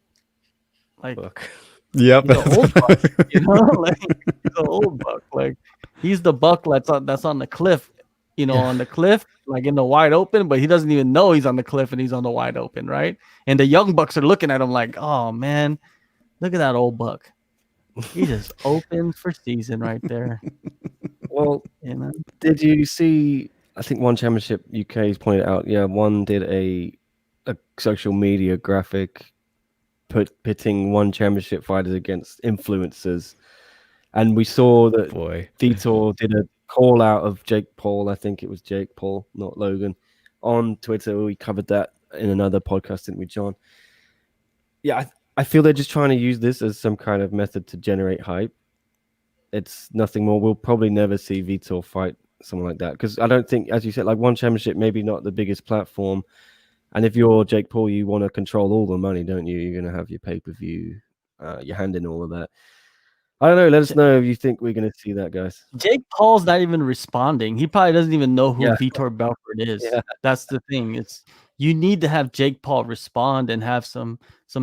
buck. Yep. He's an old buck, he's an old buck. Like he's the buck that's on the cliff, on the cliff, like in the wide open, but he doesn't even know he's on the cliff and he's on the wide open, right? And the young bucks are looking at him like, oh man, look at that old buck. He just opened for season right there. Well, did you see? I think One Championship UK's pointed out. Yeah, one did a social media graphic pitting One Championship fighters against influencers, and we saw that Vitor did a call out of Jake Paul. I think it was Jake Paul, not Logan, on Twitter. We covered that in another podcast, didn't we, John? Yeah, I feel they're just trying to use this as some kind of method to generate hype. It's nothing more. We'll probably never see Vitor fight someone like that, because I don't think, as you said, like One Championship, maybe not the biggest platform. And if you're Jake Paul, you want to control all the money, don't you? You're going to have your pay-per-view, your hand in all of that. I don't know. Let us know if you think we're going to see that, guys. Jake Paul's not even responding. He probably doesn't even know who Vitor Belfort is. Yeah. That's the thing. You need to have Jake Paul respond and have some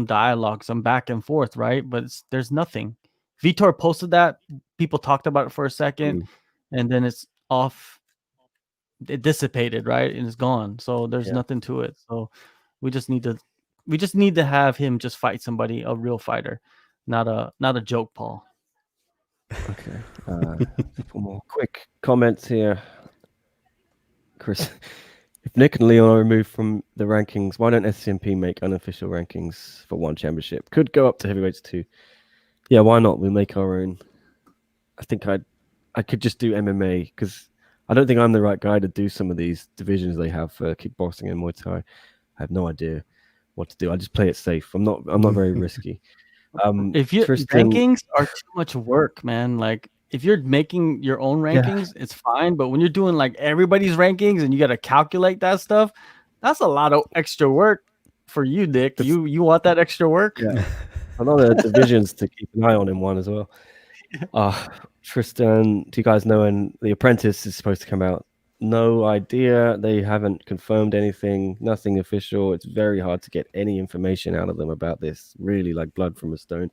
dialogue, some back and forth, right? But there's nothing. Vitor posted that. People talked about it for a second, and then it's off. It dissipated, right? And it's gone. So there's nothing to it. So we just need to have him just fight somebody, a real fighter, not a joke Paul. Okay. Couple more quick comments here. Chris, if Nick and Leon are removed from the rankings, why don't SCMP make unofficial rankings for One Championship? Could go up to heavyweights too. Yeah, why not? We make our own. I think I could just do MMA, because I don't think I'm the right guy to do some of these divisions they have for kickboxing and Muay Thai. I have no idea what to do. I just play it safe. I'm not very risky. If your rankings are too much work, man, like if you're making your own rankings, it's fine. But when you're doing like everybody's rankings and you got to calculate that stuff, that's a lot of extra work for you, Dick. You want that extra work? Yeah. Another divisions to keep an eye on in one as well. Tristan, do you guys know when The Apprentice is supposed to come out? No idea. They haven't confirmed anything. Nothing official. It's very hard to get any information out of them about this. Really like blood from a stone.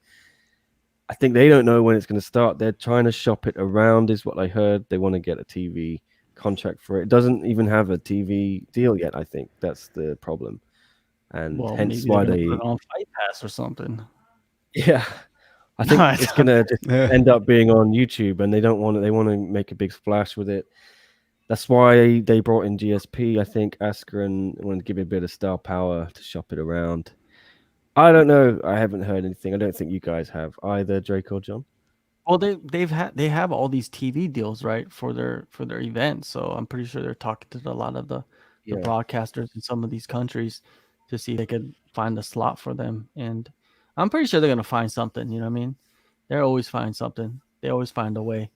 I think they don't know when it's going to start. They're trying to shop it around, is what I heard. They want to get a TV contract for it. It doesn't even have a TV deal yet, I think. That's the problem. And hence why they put it on Fight Pass or something. Yeah. I think it's going to just end up being on YouTube, and they want to make a big splash with it. That's why they brought in GSP, I think, Askren, wanted to give it a bit of star power to shop it around. I don't know. I haven't heard anything. I don't think you guys have either, Drake or John. Well, they have all these TV deals, right, for their events. So I'm pretty sure they're talking to a lot of the broadcasters in some of these countries to see if they could find a slot for them. And I'm pretty sure they're gonna find something. You know what I mean? They're always find something. They always find a way.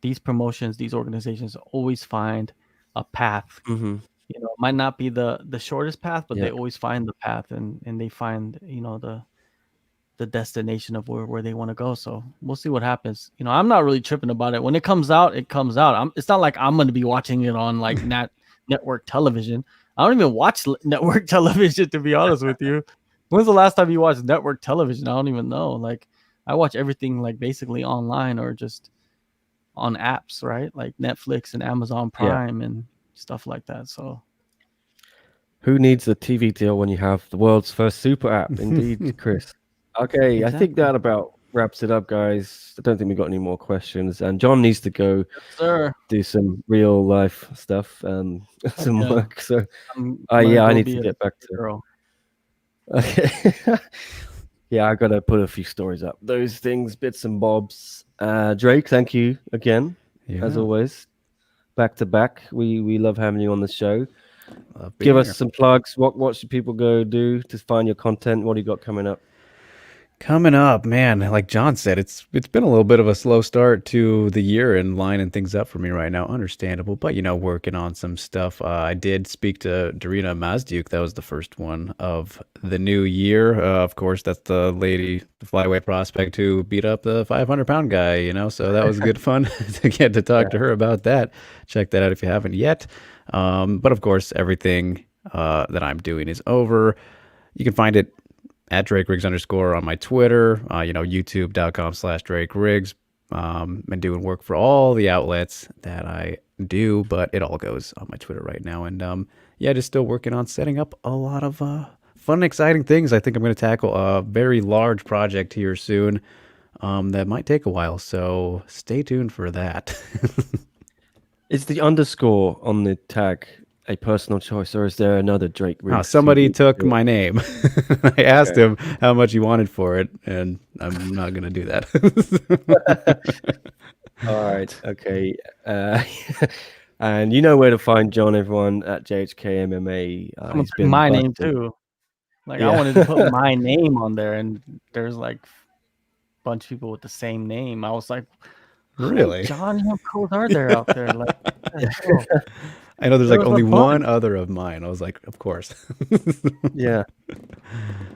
These promotions, these organizations always find a path. Mm-hmm. You know, it might not be the shortest path, but Yeah. they always find the path, and they find, you know, the destination of where they want to go. So we'll see what happens. You know, I'm not really tripping about it. When it comes out, it comes out. It's not like I'm going to be watching it on like network television. I don't even watch network television, to be honest with you. When's the last time you watched network television? I don't even know. Like, I watch everything like basically online or just on apps, right? Like Netflix and Amazon Prime and stuff like that. So who needs a TV deal when you have the world's first super app? Indeed, Chris. Okay, I think that about wraps it up, guys. I don't think we got any more questions. And John needs to go do some real life stuff, some work. So, I need to get back to. Girl. Okay. Yeah, I gotta put a few stories up. Those things, bits and bobs. Drake, thank you again, as always. Back to back. We love having you on the show. Give us some plugs. What should people go do to find your content? What do you got coming up? Coming up, man, like John said, it's been a little bit of a slow start to the year and lining things up for me right now. Understandable, but, you know, working on some stuff. I did speak to Darina Mazduke. That was the first one of the new year. Of course, that's the lady, the flyweight prospect who beat up the 500-pound guy, you know, so that was good fun to get to talk to her about that. Check that out if you haven't yet. But of course, everything that I'm doing is over. You can find it at DrakeRiggs_ on my Twitter, you know, youtube.com/DrakeRiggs. Been doing work for all the outlets that I do, but it all goes on my Twitter right now. And just still working on setting up a lot of fun and exciting things. I think I'm going to tackle a very large project here soon that might take a while, so stay tuned for that. Is the underscore on the tag a personal choice, or is there another Drake Riggs? Somebody took my name. I asked him how much he wanted for it, and I'm not going to do that. All right. Okay. And you know where to find John, everyone, at JHK MMA. I'm going to put my name too. Like, I wanted to put my name on there, and there's like a bunch of people with the same name. I was like, really? John, how cool are there out there? Like, I know there's like only one other of mine. I was like, of course. Yeah.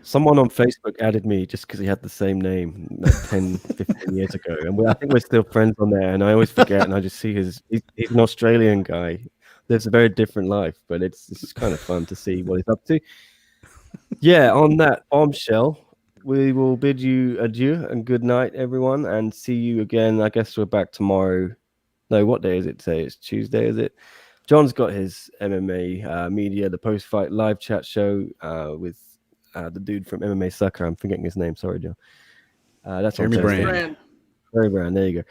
Someone on Facebook added me just because he had the same name like 10, 15 years ago. And I think we're still friends on there. And I always forget, and I just see he's an Australian guy. Lives a very different life, but it's kind of fun to see what he's up to. Yeah, on that bombshell, we will bid you adieu and good night, everyone, and see you again. I guess we're back tomorrow. No, what day is it today? It's Tuesday, is it? John's got his MMA media, the post-fight live chat show with the dude from MMA Sucker. I'm forgetting his name. Sorry, John. That's Jeremy Brand. Jeremy Brand. There you go.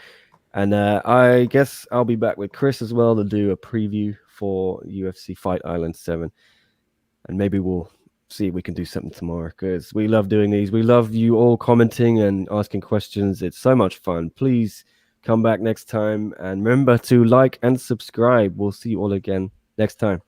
And I guess I'll be back with Chris as well to do a preview for UFC Fight Island 7. And maybe we'll see if we can do something tomorrow, because we love doing these. We love you all commenting and asking questions. It's so much fun. Please come back next time, and remember to like and subscribe. We'll see you all again next time.